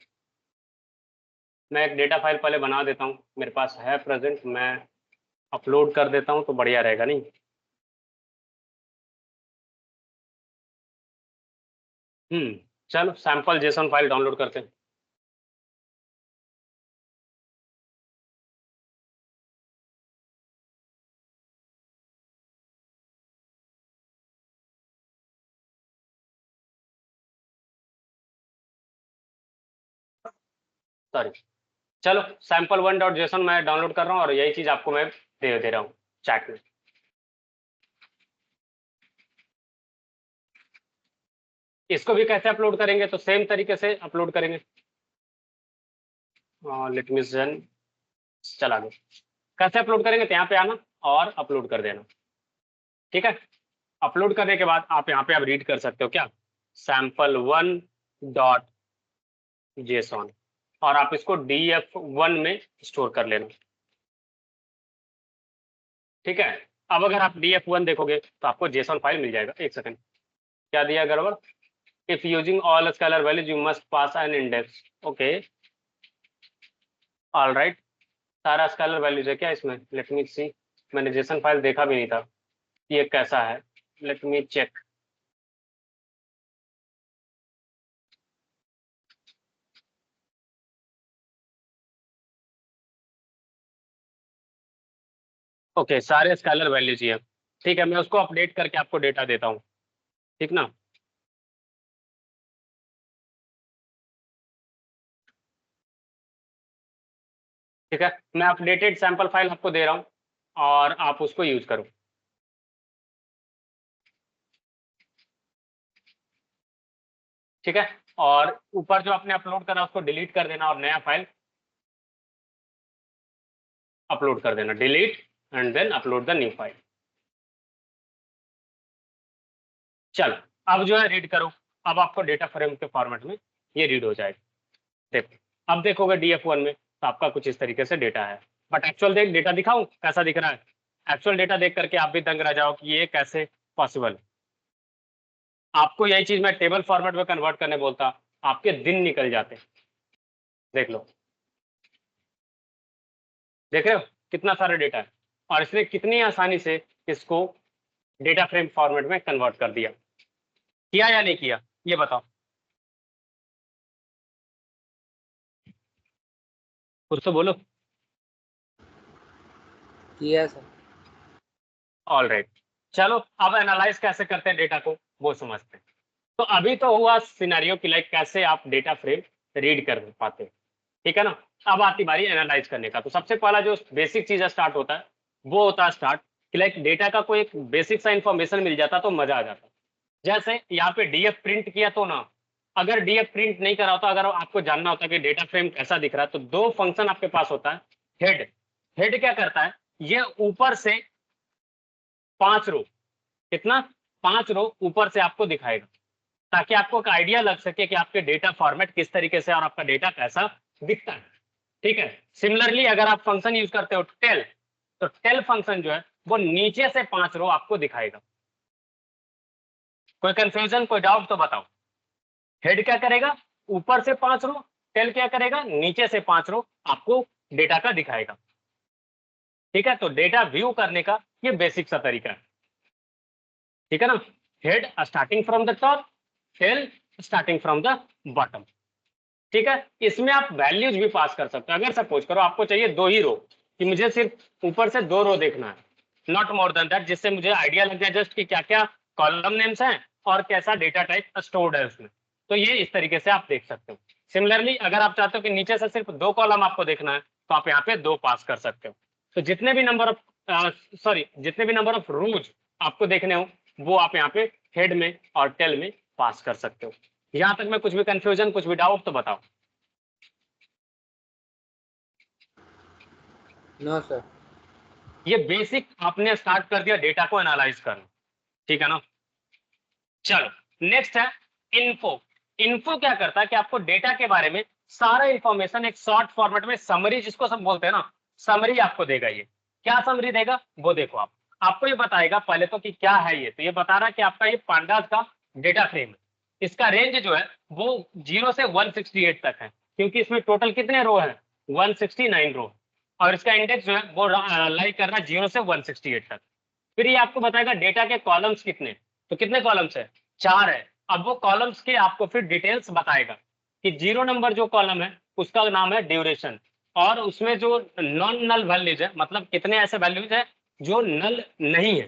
मैं एक डेटा फाइल पहले बना देता हूँ, मेरे पास है प्रेजेंट, मैं अपलोड कर देता हूँ तो बढ़िया रहेगा नहीं। चलो सैंपल जेसन फाइल डाउनलोड करते हैं। सॉरी, चलो sample1.json मैं डाउनलोड कर रहा हूँ और यही चीज आपको मैं दे रहा हूँ चैट में। इसको भी कैसे अपलोड करेंगे, तो सेम तरीके से अपलोड करेंगे। लेट मी चला दो। कैसे अपलोड करेंगे, तो यहाँ पे आना और अपलोड कर देना। ठीक है, अपलोड करने के बाद आप यहाँ पे आप रीड कर सकते हो क्या, sample1.json, और आप इसको df1 में स्टोर कर लेना। ठीक है, अब अगर आप df1 देखोगे तो आपको जेसन फाइल मिल जाएगा। एक सेकंड, क्या दिया गड़बड़, if using all scalar values you must pass an index. Okay, all right, सारा स्केलर वैल्यूज है क्या इसमें, लेट मी सी। मैंने जेसन फाइल देखा भी नहीं था, ये कैसा है, लेट मी चेक। ओके, सारे स्केलर वैल्यूज ही है। ठीक है, मैं उसको अपडेट करके आपको डेटा देता हूँ, ठीक ना। ठीक है, मैं अपडेटेड सैंपल फाइल आपको दे रहा हूँ और आप उसको यूज करो। ठीक है, और ऊपर जो आपने अपलोड करा उसको डिलीट कर देना और नया फाइल अपलोड कर देना, delete and then upload the new file. चलो, अब जो है रीड करो, अब आपको डेटा फ्रेम के फॉर्मेट में ये रीड हो जाएगा। देखो, अब देखोगे df1 में तो आपका कुछ इस तरीके से डेटा है, बट एक्चुअल डेटा दिखाऊं कैसा दिख रहा है। एक्चुअल डेटा देख करके आप भी दंग रह जाओ कि ये कैसे पॉसिबल है। आपको यही चीज मैं टेबल फॉर्मेट में कन्वर्ट करने बोलता, आपके दिन निकल जाते। देख लो, देख रहे हो कितना सारा डेटा है, और इसने कितनी आसानी से इसको डेटा फ्रेम फॉर्मेट में कन्वर्ट कर दिया। किया या नहीं किया, ये बताओ, कुछ तो बोलो। किया सर। ऑल राइट, चलो अब एनालाइज कैसे करते हैं डेटा को वो समझते हैं। तो अभी तो हुआ सिनेरियो कि लाइक कैसे आप डेटा फ्रेम रीड कर पाते हैं, ठीक है ना। अब आती बारी एनालाइज करने का। तो सबसे पहला जो बेसिक चीज स्टार्ट होता है वो होता है स्टार्ट कि लाइक डेटा का कोई एक बेसिक सा इंफॉर्मेशन मिल जाता तो मजा आ जाता। जैसे यहाँ पे डीएफ प्रिंट किया तो ना, अगर डीएफ प्रिंट नहीं करा होता, अगर आपको जानना होता कि डेटा फ्रेम कैसा दिख रहा है, तो दो फंक्शन आपके पास होता है। हेड, हेड क्या करता है, ये ऊपर से 5 रो, कितना, 5 रो ऊपर से आपको दिखाएगा, ताकि आपको एक आइडिया लग सके कि आपके डेटा फॉर्मेट किस तरीके से और आपका डेटा कैसा दिखता है। ठीक है, सिमिलरली अगर आप फंक्शन यूज करते हो टेल, तो टेल फंक्शन जो है वो नीचे से 5 रो आपको दिखाएगा। कोई कंफ्यूजन, कोई डाउट तो बताओ। हेड क्या करेगा, ऊपर से 5 रो, टेल क्या करेगा, नीचे से 5 रो आपको डेटा का दिखाएगा। ठीक है, तो डेटा व्यू करने का ये बेसिक सा तरीका है। ठीक है ना, head starting from the top, tail starting from the bottom. ठीक है, इसमें आप वैल्यूज भी पास कर सकते हो। अगर सपोज करो आपको चाहिए 2 ही रो, कि मुझे सिर्फ ऊपर से 2 रो देखना है, नॉट मोर देन दैट, जिससे मुझे आइडिया लग जाए जस्ट कि क्या क्या कॉलम नेम्स हैं और कैसा डेटा टाइप स्टोर्ड है उसमें, तो ये इस तरीके से आप देख सकते हो। सिमिलरली अगर आप चाहते हो कि नीचे से सिर्फ 2 कॉलम आपको देखना है, तो आप यहाँ पे 2 पास कर सकते हो। तो जितने भी नंबर ऑफ जितने भी नंबर ऑफ रोज आपको देखने हो वो आप यहाँ पे हेड में और टेल में पास कर सकते हो। यहाँ तक में कुछ भी कंफ्यूजन, कुछ भी डाउट तो बताओ। No sir. ये बेसिक आपने स्टार्ट कर दिया डेटा को एनालाइज करना, ठीक है ना। चलो, नेक्स्ट है इन्फो। इन्फो क्या करता है कि आपको डेटा के बारे में सारा इंफॉर्मेशन एक शॉर्ट फॉर्मेट में, समरी जिसको सब बोलते हैं ना, समरी आपको देगा। ये क्या समरी देगा वो देखो, आप आपको ये बताएगा पहले तो कि क्या है ये। तो ये बता रहा है कि आपका ये पांडास का डेटा फ्रेम है, इसका रेंज जो है वो 0 से 168 तक है, क्योंकि इसमें टोटल कितने रो है, 169 रो, और इसका इंडेक्स जो है वो लाइक कर रहा है 0 से 168 तक। फिर ये आपको बताएगा डेटा के कॉलम्स कितने, तो कितने कॉलम्स है, 4 है। अब वो कॉलम्स के आपको फिर डिटेल्स बताएगा कि 0 नंबर जो कॉलम है उसका नाम है ड्यूरेशन, और उसमें जो नॉन नल वैल्यूज है, मतलब कितने ऐसे वैल्यूज है जो नल नहीं है,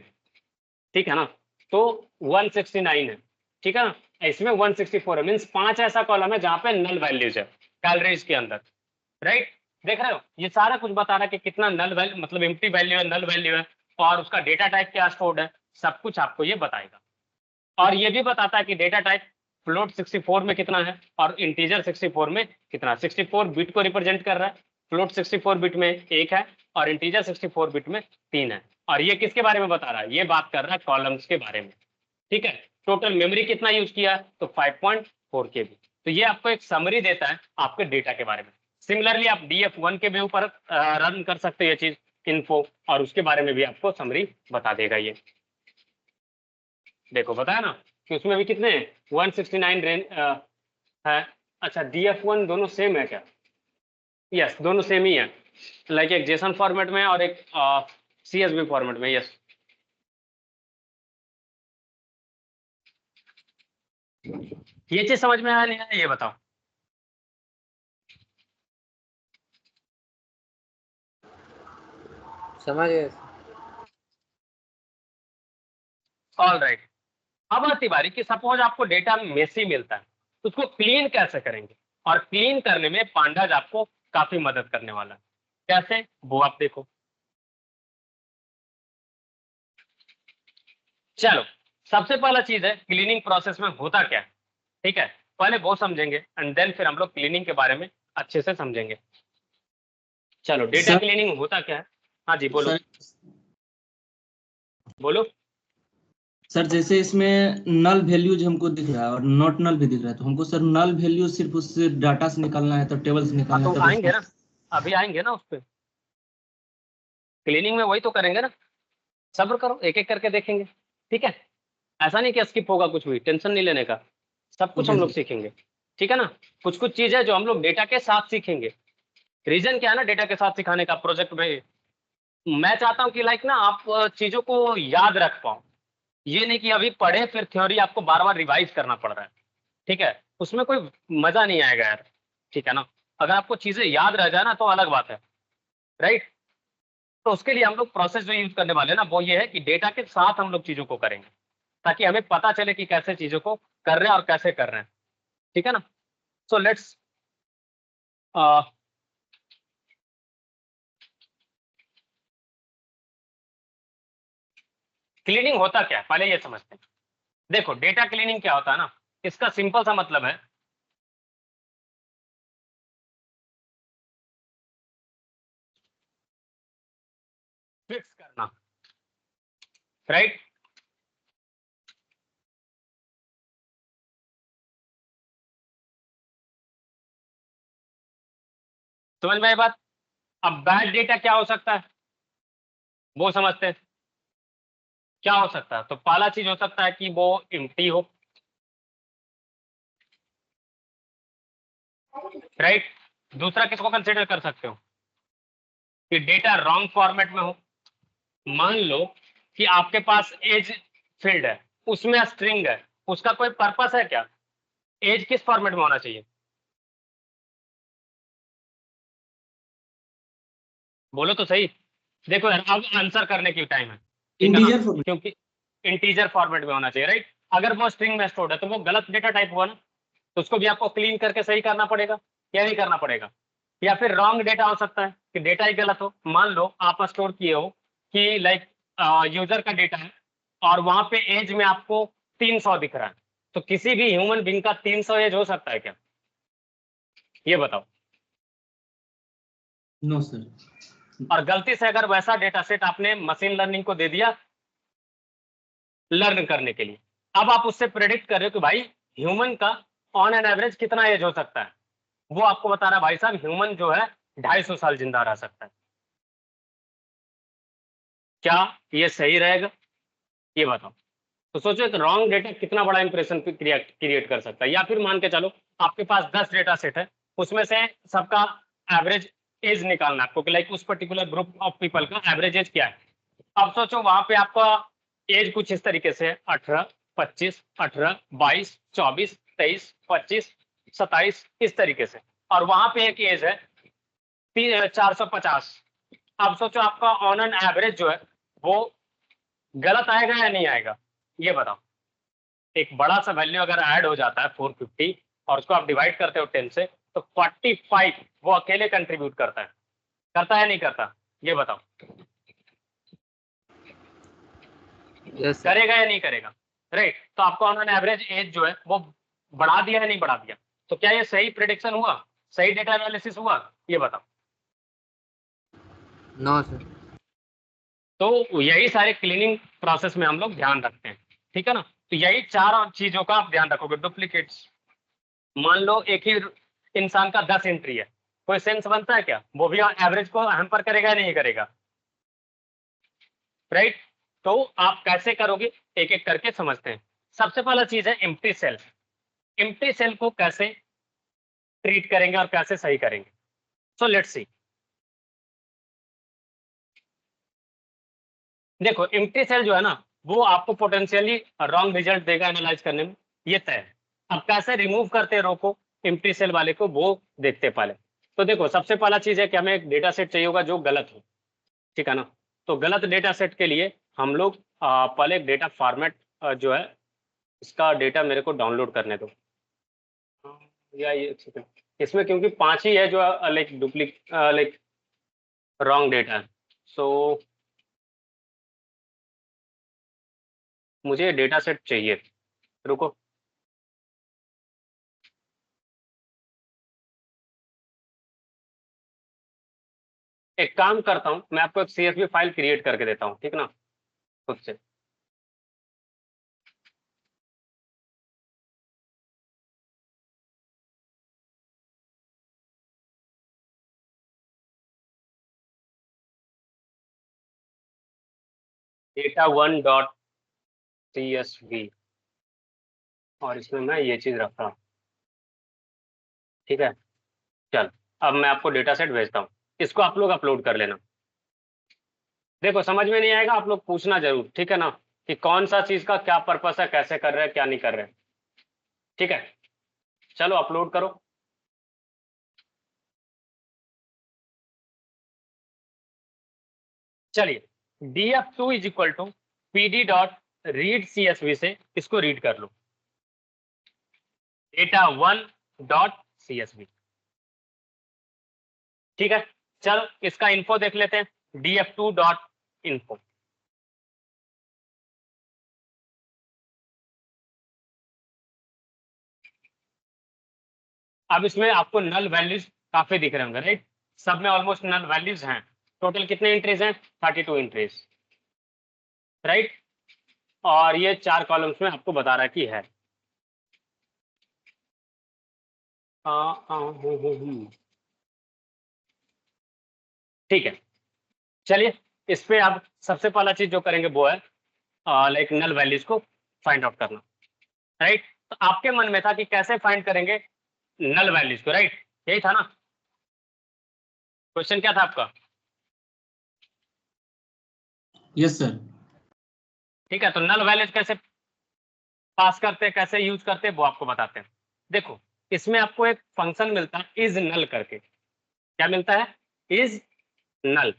ठीक है ना, तो 169 है। ठीक है ना, इसमें 164 है, मीन्स 5 ऐसा कॉलम है जहां पे नल वैल्यूज है कैलोरीज के अंदर, राइट। देख रहे हो, ये सारा कुछ बता रहा है कि कितना नल वैल्यू मतलब एम्प्टी वैल्यू है, नल वैल्यू है, और उसका डेटा टाइप क्या स्टोर्ड है, सब कुछ आपको ये बताएगा। और ये भी बताता है कि डेटा टाइप फ्लोट 64 में कितना है और इंटीजर 64 में कितना। 64 बिट को रिप्रेजेंट कर रहा है, फ्लोट 64 बिट में 1 है और इंटीजर 64 बिट में 3 है। और ये किसके बारे में बता रहा है, ये बात कर रहा है कॉलम्स के बारे में। ठीक है, टोटल मेमोरी कितना यूज किया तो 5.4 KB। तो ये आपको एक समरी देता है आपके डेटा के बारे में। सिमिलरली आप DF1 के भी ऊपर रन कर सकते हो ये चीज इन्फो, और उसके बारे में भी आपको समरी बता देगा ये। देखो बताया ना कि उसमें भी कितने 169 रेंज है। अच्छा DF1 दोनों सेम है क्या? यस, दोनों सेम ही है, लाइक एक जेसन फॉर्मेट में और एक CSV फॉर्मेट में। यस, ये चीज समझ में आया नहीं आया ये बताओ। समझ गए। ऑल राइट, अब आती बारी कि सपोज आपको डेटा मेसी मिलता है तो उसको क्लीन कैसे करेंगे, और क्लीन करने में पांडाज आपको काफी मदद करने वाला है। कैसे वो आप देखो। चलो, सबसे पहला चीज है क्लीनिंग प्रोसेस में होता क्या है। ठीक है, पहले वो समझेंगे एंड देन फिर हम लोग क्लीनिंग के बारे में अच्छे से समझेंगे। चलो, डेटा सर क्लीनिंग होता क्या है। हाँ जी बोलो। सर बोलो। सर जैसे इसमें नल वैल्यूज हमको दिख रहा है और नॉट नल भी दिख रहा है, तो हमको सर नल वैल्यू सिर्फ उस डाटा से निकालना है, तो टेबल से हाँ निकालना तो है, तब आएंगे उसको ना, अभी आएंगे ना उस पर। क्लीनिंग में वही तो करेंगे ना, सब्र करो एक एक करके देखेंगे। ठीक है, ऐसा नहीं कि स्किप होगा कुछ भी, टेंशन नहीं लेने का, सब कुछ ओके हम लोग सर। सीखेंगे। ठीक है ना, कुछ कुछ चीज है जो हम लोग डेटा के साथ सीखेंगे। रीजन क्या है ना डेटा के साथ सिखाने का प्रोजेक्ट में, मैं चाहता हूँ कि लाइक ना आप चीजों को याद रख पाओ। ये नहीं कि अभी पढ़े फिर थ्योरी आपको बार बार रिवाइज करना पड़ रहा है। ठीक है, उसमें कोई मजा नहीं आएगा यार। ठीक है ना, अगर आपको चीजें याद रह जाए ना तो अलग बात है, राइट। तो उसके लिए हम लोग प्रोसेस जो यूज करने वाले हैं ना वो ये है कि डेटा के साथ हम लोग चीजों को करेंगे, ताकि हमें पता चले कि कैसे चीजों को कर रहे हैं और कैसे कर रहे हैं। ठीक है ना, सो लेट्स क्लीनिंग होता क्या है पहले ये समझते हैं। देखो डेटा क्लीनिंग क्या होता है ना, इसका सिंपल सा मतलब है फिक्स करना, राइट। समझ में आई बात। अब बैड डेटा क्या हो सकता है वो समझते हैं। क्या हो सकता है, तो पहला चीज हो सकता है कि वो एम्प्टी हो, राइट। दूसरा किसको कंसिडर कर सकते हो कि डेटा रॉन्ग फॉर्मेट में हो। मान लो कि आपके पास एज फील्ड है, उसमें स्ट्रिंग है, उसका कोई पर्पस है क्या, एज किस फॉर्मेट में होना चाहिए, बोलो तो सही। देखो यार अब आंसर करने की टाइम है, ठीक है ना, इंटीजर फॉर्मेट। क्योंकि इंटीजर फॉर्मेट में होना चाहिए, राइट। अगर वो स्ट्रिंग में स्टोर्ड है तो वो गलत डेटा टाइप हुआ ना, तो उसको भी आपको क्लीन करके सही करना पड़ेगा या नहीं करना पड़ेगा। या फिर रॉन्ग डेटा हो सकता है कि डेटा ही गलत हो। मान लो आप स्टोर किए हो कि लाइक यूजर का डेटा है और वहां पे एज में आपको 300 दिख रहा है, तो किसी भी ह्यूमन बींग का 300 एज हो सकता है क्या, ये बताओ। No sir. और गलती से अगर वैसा डेटा सेट आपने मशीन लर्निंग को दे दिया लर्न करने के लिए, अब आप उससे प्रेडिक्ट कर रहे हो कि भाई ह्यूमन का ऑन एन एवरेज कितना एज हो सकता है, वो आपको बता रहा है भाई साहब ह्यूमन जो है 250 साल जिंदा रह सकता है। क्या ये सही रहेगा, ये बताओ। तो सोचो एक रॉन्ग डेटा कितना बड़ा इंप्रेशन क्रिएट कर सकता है। या फिर मान के चलो आपके पास 10 डेटा सेट है, उसमें से सबका एवरेज एज निकालना है आपको कि लाइक उस पर्टिकुलर ग्रुप ऑफ पीपल का एवरेज एज क्या है। अब सोचो वहां पे आपका एज कुछ इस तरीके से है 18, 25, 18, 22, 24, 23, 25, 27 इस तरीके से, और वहां पे एक एज है 450। अब सोचो आपका ऑन एन एवरेज जो है वो गलत आएगा या नहीं आएगा, ये बताओ। एक बड़ा सा वैल्यू अगर ऐड हो जाता है 450 और उसको आप डिवाइड करते हो 10 से, तो 45 वो अकेले कंट्रीब्यूट करता है नहीं करता, ये बताओ। Yes sir. करेगा या नहीं करेगा, राइट। तो आपको उन्होंने एवरेज एज जो है वो बढ़ा दिया है नहीं बढ़ा दिया, तो क्या ये सही प्रिडिक्शन हुआ, सही डेटा एनालिसिस हुआ, ये बताओ। No sir. तो यही सारे क्लीनिंग प्रोसेस में हम लोग ध्यान रखते हैं, ठीक है ना। तो यही चार और चीजों का आप ध्यान रखोगे। डुप्लीकेट्स, मान लो एक ही इंसान का 10 एंट्री है, कोई सेंस बनता है क्या, वो भी एवरेज को हैम्पर करेगा या नहीं करेगा, राइट। तो आप कैसे करोगे, एक एक करके समझते हैं। सबसे पहला चीज है एम्प्टी सेल। एम्प्टी सेल को कैसे ट्रीट करेंगे और कैसे सही करेंगे, सो लेट्स सी। देखो एम्प्टी सेल जो है ना, वो आपको पोटेंशियली रॉन्ग रिजल्ट देगा एनालाइज करने में, ये तय है। अब कैसे रिमूव करते हैं रो को, एम्प्टी सेल वाले को, वो देखते हैं पहले। तो देखो सबसे पहला चीज है कि हमें एक डेटा सेट चाहिए होगा जो गलत हो, ठीक है ना। तो गलत डेटा सेट के लिए हम लोग पहले एक डेटा फॉर्मेट जो है, इसका डेटा मेरे को डाउनलोड करने दो। या ये एक सेकंड, इसमें क्योंकि 5 ही है जो लाइक लाइक रॉन्ग डेटा है, सो मुझे डेटा सेट चाहिए, रुको। एक काम करता हूँ, मैं आपको एक CSV फाइल क्रिएट करके देता हूँ, ठीक ना, खुद से। data1.csv, और इसमें मैं ये चीज रखता हूँ, ठीक है। चल, अब मैं आपको डेटा सेट भेजता हूँ, इसको आप लोग अपलोड कर लेना। देखो समझ में नहीं आएगा आप लोग पूछना जरूर, ठीक है ना, कि कौन सा चीज का क्या पर्पस है, कैसे कर रहे हैं, क्या नहीं कर रहे हैं, ठीक है। चलो अपलोड करो। चलिए, df2 is equal to pd.read.csv से इसको रीड कर लो, data1.csv, ठीक है। चल इसका इन्फो देख लेते हैं, df2.info। अब इसमें आपको नल वैल्यूज काफी दिख रहे होंगे, राइट। सब में ऑलमोस्ट नल वैल्यूज हैं। टोटल कितने एंट्रीज हैं, 32 एंट्रीज, राइट। और ये 4 कॉलम्स में आपको बता रहा है कि है। ठीक है, चलिए इस पे आप सबसे पहला चीज जो करेंगे वो है लाइक नल वैल्यूज को फाइंड आउट करना, राइट। तो आपके मन में था कि कैसे फाइंड करेंगे नल वैल्यूज को, राइट, यही था ना क्वेश्चन, क्या था आपका। Yes sir. ठीक है, तो नल वैल्यूज कैसे पास करते हैं, कैसे यूज करते हैं, वो आपको बताते हैं। देखो इसमें आपको एक फंक्शन मिलता है इज नल करके, क्या मिलता है, इज नल,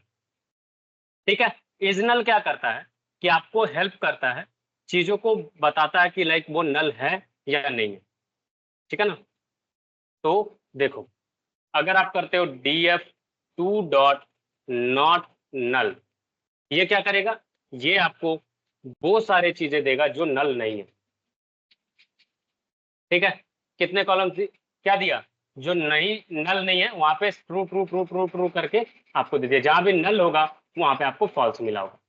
ठीक है। इज नल क्या करता है कि आपको हेल्प करता है, चीजों को बताता है कि लाइक वो नल है या नहीं है, ठीक है ना। तो देखो अगर आप करते हो df2.not null, ये क्या करेगा, ये आपको वो सारे चीजें देगा जो नल नहीं है, ठीक है। कितने कॉलम क्या दिया, जो नहीं नल नहीं है वहां पे true true true true true करके आपको दे दिया, जहां भी नल होगा वहां पे आपको फॉल्स मिला होगा,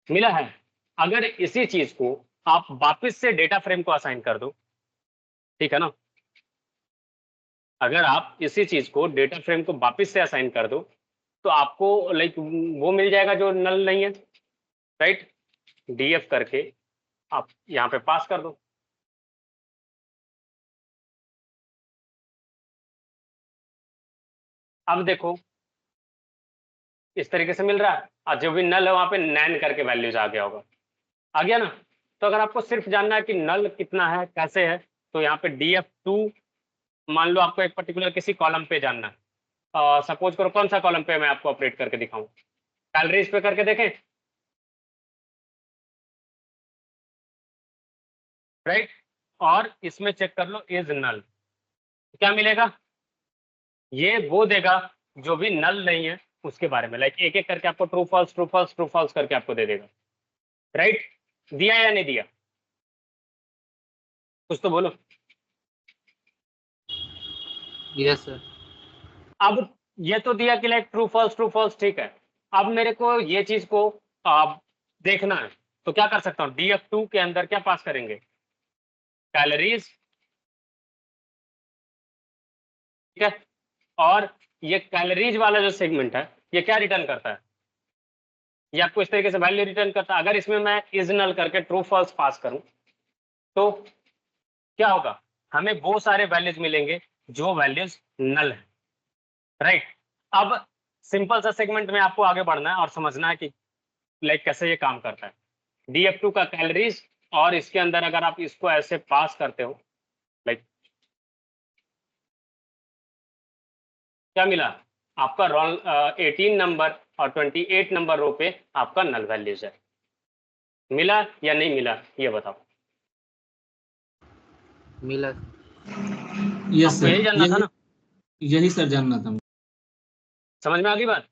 मिला है। अगर इसी चीज को आप वापस से डेटा फ्रेम को असाइन कर दो, ठीक है ना, अगर आप इसी चीज को डेटा फ्रेम को वापस से असाइन कर दो तो आपको लाइक वो मिल जाएगा जो नल नहीं है, राइट। डीएफ करके आप यहाँ पे पास कर दो। अब देखो इस तरीके से मिल रहा है, और जो भी नल है वहां पे नैन करके वैल्यूज आ गया होगा, आ गया ना। तो अगर आपको सिर्फ जानना है कि नल कितना है कैसे है, तो यहाँ पे df2, मान लो आपको एक पर्टिकुलर किसी कॉलम पे जानना है, सपोज करो कौन सा कॉलम पे मैं आपको ऑपरेट करके दिखाऊं, कैलोरीज पे करके देखें, राइट। और इसमें चेक कर लो इज नल, क्या मिलेगा, ये वो देगा जो भी नल नहीं है उसके बारे में, लाइक एक एक करके आपको true false true false true false करके आपको दे देगा, राइट? दिया या नहीं दिया? कुछ तो बोलो। Yes sir. अब ये तो दिया कि लाइक ट्रू फॉल्स, ठीक है। अब मेरे को ये चीज को देखना है, तो क्या कर सकता हूँ, DF2 के अंदर क्या पास करेंगे, कैलोरीज, ठीक है। और ये कैलोरीज वाला जो सेगमेंट है ये क्या रिटर्न करता है, ये आपको इस तरीके से वैल्यू रिटर्न करता है। अगर इसमें मैं इज नल करके ट्रू फॉल्स पास करूं तो क्या होगा, हमें वो सारे वैल्यूज मिलेंगे जो वैल्यूज नल है, राइट? अब सिंपल सा सेगमेंट में आपको आगे बढ़ना है और समझना है कि लाइक कैसे ये काम करता है। DF2 का कैलोरीज, और इसके अंदर अगर आप इसको ऐसे पास करते हो, लाइक क्या मिला आपका, रोल 18 नंबर और 28 नंबर रो पे आपका नल वैल्यूज है। मिला या नहीं मिला ये बताओ। मिला। यस आपको सर, यही जानना था ना, यही सर जानना था। समझ में आ गई बात,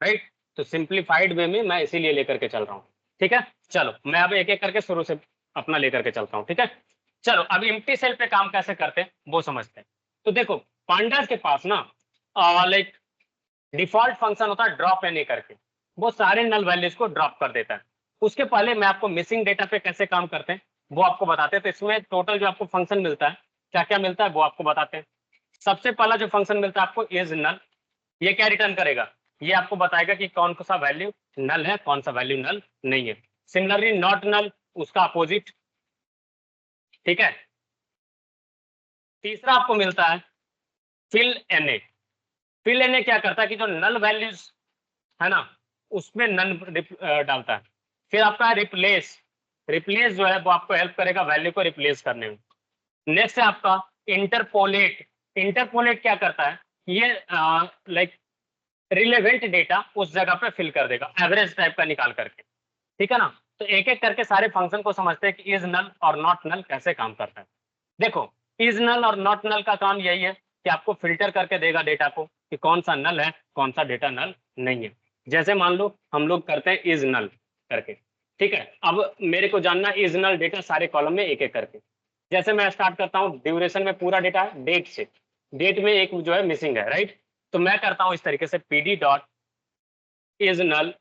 राइट? तो सिंप्लीफाइड वे में मैं इसीलिए लेकर के चल रहा हूँ, ठीक है। चलो मैं अब एक एक करके शुरू से अपना लेकर के चलता हूँ, ठीक है। चलो अब एम्प्टी सेल पे काम कैसे करते हैं वो समझते हैं। तो देखो पांडास के पास ना लाइक डिफॉल्ट फंक्शन होता है ड्रॉप एनी करके, वो सारे नल वैल्यूज को ड्रॉप कर देता है। उसके पहले मैं आपको मिसिंग डेटा पे कैसे काम करते हैं वो आपको बताते हैं। तो इसमें टोटल जो आपको फंक्शन मिलता है, क्या क्या मिलता है वो आपको बताते हैं। सबसे पहला जो फंक्शन मिलता है आपको इज नल, ये क्या रिटर्न करेगा, ये आपको बताएगा कि कौन सा वैल्यू नल है कौन सा वैल्यू नल नहीं है। सिमिलरली नॉट नल उसका अपोजिट, ठीक है। तीसरा आपको मिलता है फिल एनए। फिल एनए क्या करता है कि जो नल वैल्यूज है ना उसमें नन डालता है। फिर आपका रिप्लेस, रिप्लेस जो है वो आपको हेल्प करेगा वैल्यू को रिप्लेस करने में। नेक्स्ट है आपका इंटरपोलेट। इंटरपोलेट क्या करता है, ये लाइक रिलेवेंट डेटा उस जगह पे फिल कर देगा एवरेज टाइप का निकाल करके, ठीक है ना। तो एक एक करके सारे फंक्शन को समझते हैं कि इज नल और नॉट नल कैसे काम करता है। देखो इज नल और नॉट नल का काम यही है कि आपको फिल्टर करके देगा डेटा को कि कौन सा नल है कौन सा डेटा नल नहीं है। जैसे मान लो हम लोग करते हैं इज नल करके, ठीक है। अब मेरे को जानना इज नल डेटा सारे कॉलम में एक एक करके। जैसे मैं स्टार्ट करता हूँ ड्यूरेशन में पूरा डेटा है डेट से, डेट में एक जो है मिसिंग है, राइट? तो मैं करता हूं इस तरीके से PD डॉट इज नल,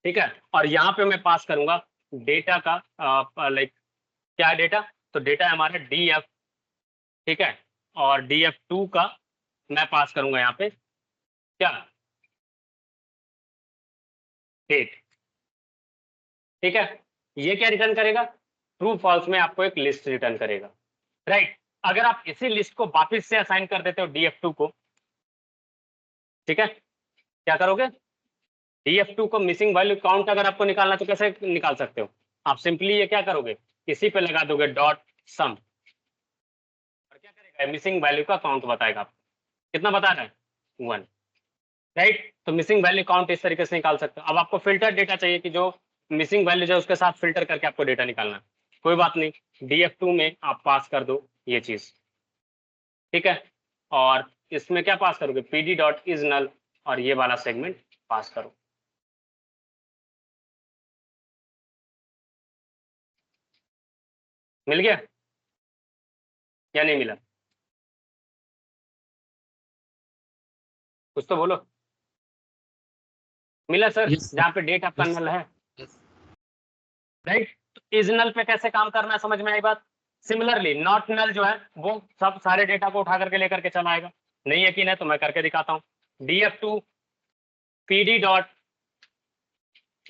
ठीक है। और यहाँ पे मैं पास करूंगा डेटा का लाइक क्या है डेटा, तो डेटा है हमारा DF, ठीक है। और DF2 का मैं पास करूंगा यहाँ पे क्या, डेट, ठीक है। ये क्या रिटर्न करेगा, ट्रू फॉल्स में आपको एक लिस्ट रिटर्न करेगा, राइट? अगर आप इसी लिस्ट को वापिस से असाइन कर देते हो DF2 को, ठीक है, क्या करोगे, DF2 को मिसिंग वैल्यू काउंट अगर आपको निकालना तो कैसे निकाल सकते हो, आप सिंपली ये क्या करोगे, इसी पे लगा दोगे डॉट सम, और क्या करेगा मिसिंग वैल्यू का काउंट बताएगा आपको कितना बता रहा है 1, राइट? तो मिसिंग वैल्यू काउंट इस तरीके से निकाल सकते हो। अब आपको फिल्टर डेटा चाहिए कि जो मिसिंग वैल्यू है उसके साथ फिल्टर करके आपको डेटा निकालना है, कोई बात नहीं, DF2 में आप पास कर दो ये चीज, ठीक है। और इसमें क्या पास करोगे PD डॉट इज नल, और ये वाला सेगमेंट पास करो। मिल गया या नहीं मिला, कुछ तो बोलो। मिला सर, यस जहाँ पे डेट आपका यस नल है, यस। राइट? तो इज नल पे कैसे काम करना है समझ में आई बात। सिमिलरली नॉट नल जो है वो सब सारे डेटा को उठा करके लेकर के चला आएगा। नहीं यकीन है तो मैं करके दिखाता हूँ, DF2 PD dot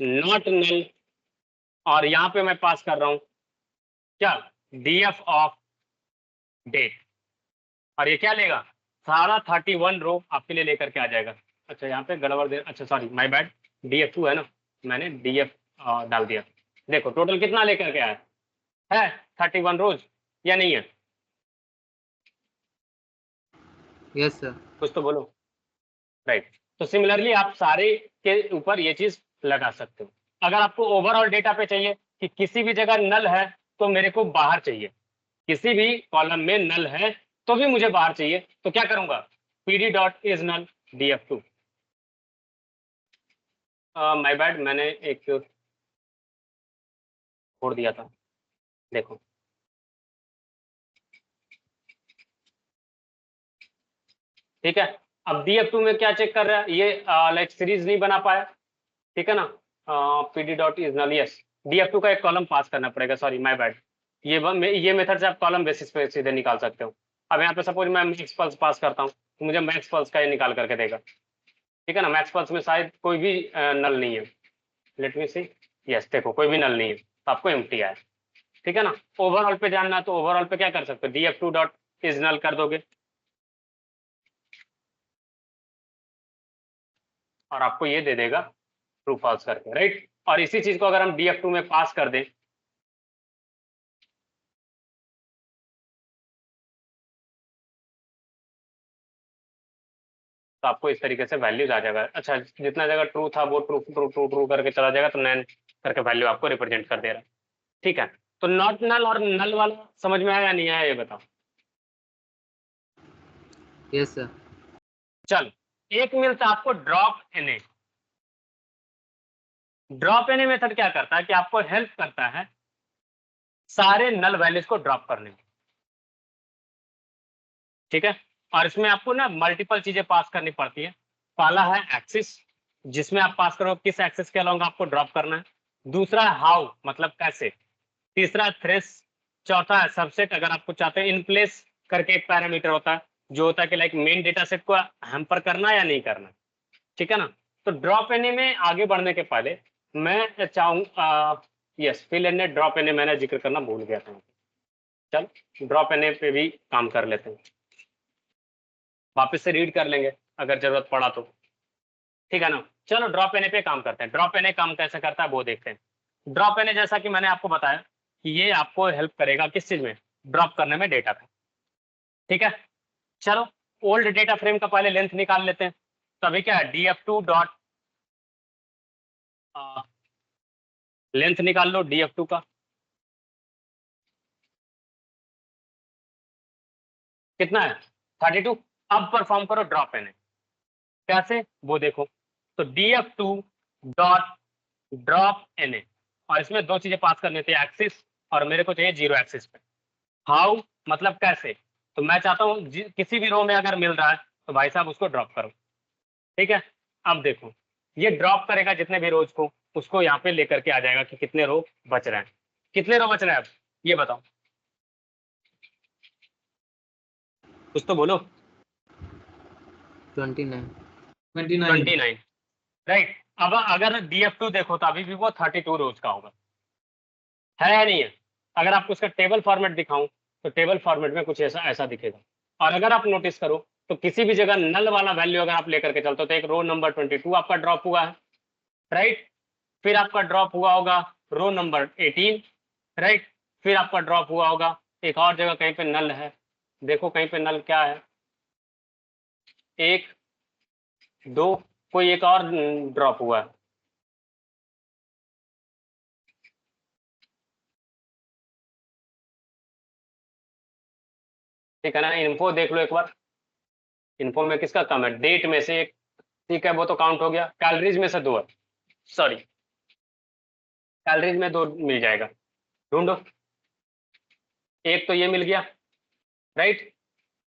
not null, और यहाँ पे मैं पास कर रहा हूँ क्या, DF ऑफ डेट, और ये क्या लेगा, सारा 31 रो आपके लिए लेकर के आ जाएगा। अच्छा यहाँ पे गड़बड़ दे, अच्छा सॉरी माय बैड, DF2 है ना, मैंने DF डाल दिया। देखो टोटल कितना लेकर के आया है 31 रोज या नहीं है, यस सर। कुछ तो बोलो, राइट? तो सिमिलरली आप सारे के ऊपर ये चीज लगा सकते हो। अगर आपको ओवरऑल डेटा पे चाहिए कि किसी भी जगह नल है तो मेरे को बाहर चाहिए, किसी भी कॉलम में नल है तो भी मुझे बाहर चाहिए, तो क्या करूंगा, pd dot is null df2। My bad, मैंने एक छोड़ दिया था, देखो ठीक है। अब df2 में क्या चेक कर रहा है, ये लाइक सीरीज नहीं बना पाया, ठीक है ना, pd dot is null, yes df2 का एक कॉलम पास करना पड़ेगा, सॉरी माय बैड। ये मेथड से आप कॉलम बेसिस पे सीधे निकाल सकते हो। अब यहाँ पे सपोज मैं मैक्स पल्स पास करता हूँ, तो मुझे मैक्स पल्स का ये निकाल करके देगा, ठीक है ना। मैक्स पल्स में शायद कोई भी नल नहीं है, लेट मी सी, यस देखो कोई भी नल नहीं है, तो आपको एम्प्टी आया, ठीक है ना। ओवरऑल पे जानना है तो ओवरऑल पे क्या कर सकते हो, df2 डॉट इज नल कर दोगे और आपको ये दे देगा ट्रू फॉल्स करके, राइट। और इसी चीज को अगर हम df2 में पास कर दें, तो आपको इस तरीके से वैल्यूज आ जाएगा। अच्छा, जितना जगह ट्रू था वो ट्रू ट्रू ट्रू ट्रू करके चला जाएगा, तो नैन करके वैल्यू आपको रिप्रेजेंट कर दे रहा है, ठीक है। तो नॉट नल और नल वाला समझ में आया या नहीं आया, ये बताओ। Yes sir. चल, एक मिलता आपको drop NA. Drop NA method क्या करता है कि आपको हेल्प करता है सारे नल वैल्यूज को ड्रॉप करने में, ठीक है। और इसमें आपको ना मल्टीपल चीजें पास करनी पड़ती है। पहला है एक्सिस, जिसमें आप पास करो किस एक्सिस के अलोंग आपको ड्रॉप करना है। दूसरा है हाउ, मतलब कैसे। तीसरा थ्रेस। चौथा है सबसेट, अगर आपको चाहते हैं इन प्लेस करके एक पैरामीटर होता है, जो होता है कि लाइक मेन डेटा सेट को हैम्पर करना या नहीं करना, ठीक है ना। तो ड्रॉप एनए में आगे बढ़ने के पहले मैं चाहूँ, yes fill NA drop NA मैंने जिक्र करना भूल गया था। चल ड्रॉप एनए पे भी काम कर लेते हैं, वापस से रीड कर लेंगे अगर जरूरत पड़ा तो, ठीक है ना। चलो ड्रॉप एनए पे काम करते हैं। ड्रॉप एनए काम कैसे करता है वो देखते हैं। ड्रॉप एनए जैसा कि मैंने आपको बताया कि ये आपको हेल्प करेगा किस चीज में, ड्रॉप करने में डेटा का, ठीक है। चलो ओल्ड डेटा फ्रेम का पहले लेंथ निकाल लेते हैं। तो अभी क्या है, df2 डॉट लेंथ निकाल लो df2 का, कितना है 32। अब परफॉर्म करो ड्रॉप एनए, कैसे वो देखो। तो df2 डॉट ड्रॉप एनए, और इसमें दो चीजें पास करनी थी, एक्सिस और मेरे को चाहिए जीरो एक्सिस पे। हाउ मतलब कैसे, तो मैं चाहता हूँ किसी भी रो में अगर मिल रहा है तो भाई साहब उसको ड्रॉप करो, ठीक है। अब देखो ये ड्रॉप करेगा जितने भी रोज को, उसको यहाँ पे लेकर के आ जाएगा कि कितने रो बच रहे हैं। कितने रो बच रहे हैं अब ये बताओ, कुछ तो बोलो। 29। 29, राइट। अब अगर df2 देखो तो अभी भी वो 32 रोज का होगा, है या नहीं है। अगर आपको उसका टेबल फॉर्मेट दिखाऊं तो टेबल फॉर्मेट में कुछ ऐसा ऐसा दिखेगा। और अगर आप नोटिस करो तो किसी भी जगह नल वाला वैल्यू अगर आप लेकर के चलते हो तो एक रो नंबर 22 आपका ड्रॉप हुआ है, राइट। फिर आपका ड्रॉप हुआ होगा रो नंबर 18, राइट। फिर आपका ड्रॉप हुआ होगा एक और जगह कहीं पे नल है, देखो कहीं पे नल क्या है, एक दो, कोई एक और ड्रॉप हुआ है, ठीक है ना। इन्फो देख लो एक बार, इन्फो में किसका कम है, डेट में से एक, ठीक है वो तो काउंट हो गया। कैलोरीज में से दो है, सॉरी कैलोरीज में दो मिल जाएगा, ढूंढो। एक तो ये मिल गया, राइट।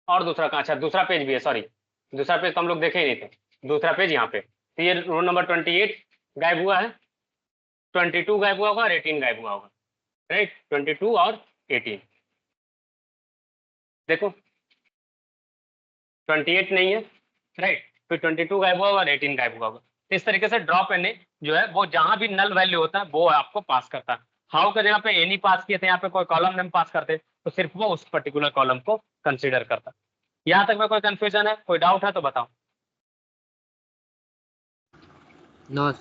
और दूसरा कहाँ, अच्छा दूसरा पेज भी है, सॉरी दूसरा पेज तो हम लोग देखे ही नहीं थे, दूसरा पेज यहाँ पे। तो ये रो नंबर 28 गायब हुआ है, 22 गायब हुआ होगा और 18 गायब हुआ होगा, राइट। 22 और 18 देखो, 28 नहीं है, राइट। फिर 22 गायब हुआ होगा और 18 गायब हुआ होगा। तो इस तरीके से ड्रॉप एनए जो है वो जहां भी नल वैल्यू होता है वो आपको पास करता है। हाउ का जगह पे एनी पास किए थे, यहाँ पे कोई कॉलम नेम पास करते तो सिर्फ वो उस पर्टिकुलर कॉलम को कंसिडर करता। यहाँ तक में कोई कंफ्यूजन है, कोई डाउट है तो बताओ। नो।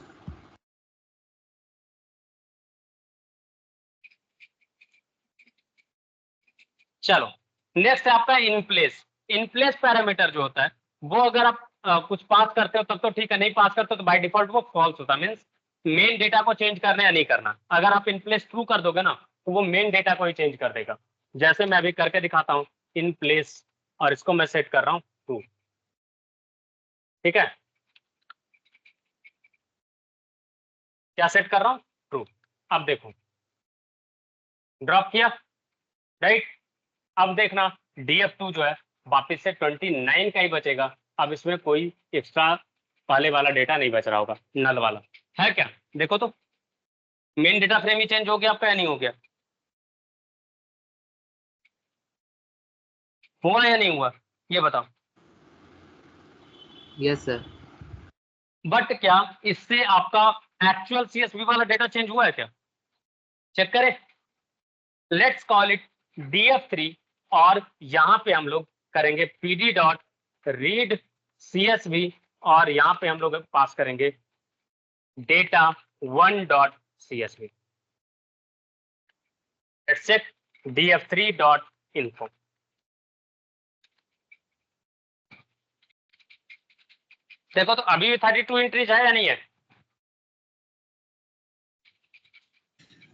चलो नेक्स्ट है आपका in place. In place parameter जो होता है वो अगर आप कुछ पास करते हो तब तो ठीक है, नहीं पास करते हो तो बाय डिफॉल्ट वो फॉल्स होता है। मीन्स मेन डेटा को चेंज करना या नहीं करना। अगर आप इन प्लेस ट्रू कर दोगे ना तो वो मेन डेटा को ही चेंज कर देगा। जैसे मैं अभी करके दिखाता हूँ इन प्लेस और इसको मैं सेट कर रहा हूँ 2। ठीक है, क्या सेट कर रहा हूँ? ट्रू। अब देखो, ड्रॉप किया, राइट। अब देखना df2 जो है वापिस से 29 का ही बचेगा। अब इसमें कोई एक्स्ट्रा पहले वाला डेटा नहीं बच रहा होगा, नल वाला है क्या? देखो तो मेन डेटा फ्रेम ही चेंज हो गया आपका या नहीं हो गया? हुआ या नहीं हुआ ये बताओ। Yes sir. बट क्या इससे आपका एक्चुअल CSV वाला डेटा चेंज हुआ है क्या? चेक करें। लेट्स कॉल इट df3 और यहां पे हम लोग करेंगे pd डॉट रीड CSV और यहां पे हम लोग पास करेंगे data1 dot CSV। Let's check df3 dot info। देखो तो अभी भी 32 एंट्रीज है या नहीं है?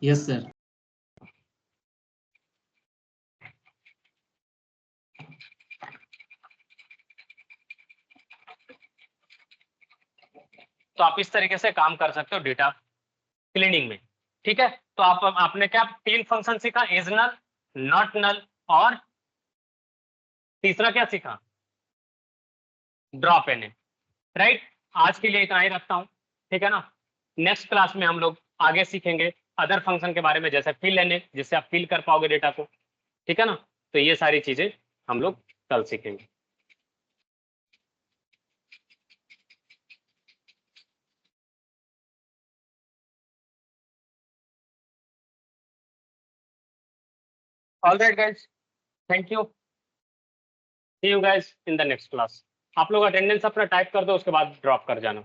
Yes sir. तो आप इस तरीके से काम कर सकते हो डेटा क्लीनिंग में। ठीक है, तो आपने क्या 3 फंक्शन सीखा, इज नल, नॉट नल और तीसरा क्या सीखा? Drop an. राइट, आज के लिए इतना ही रखता हूं, ठीक है ना। नेक्स्ट क्लास में हम लोग आगे सीखेंगे अदर फंक्शन के बारे में, जैसे फिल एन, जिससे आप फिल कर पाओगे डेटा को। ठीक है ना, तो ये सारी चीजें हम लोग कल सीखेंगे। All right guys, thank you, see you guys in the next class. आप लोग अटेंडेंस अपना टाइप कर दो, उसके बाद ड्रॉप कर जाना।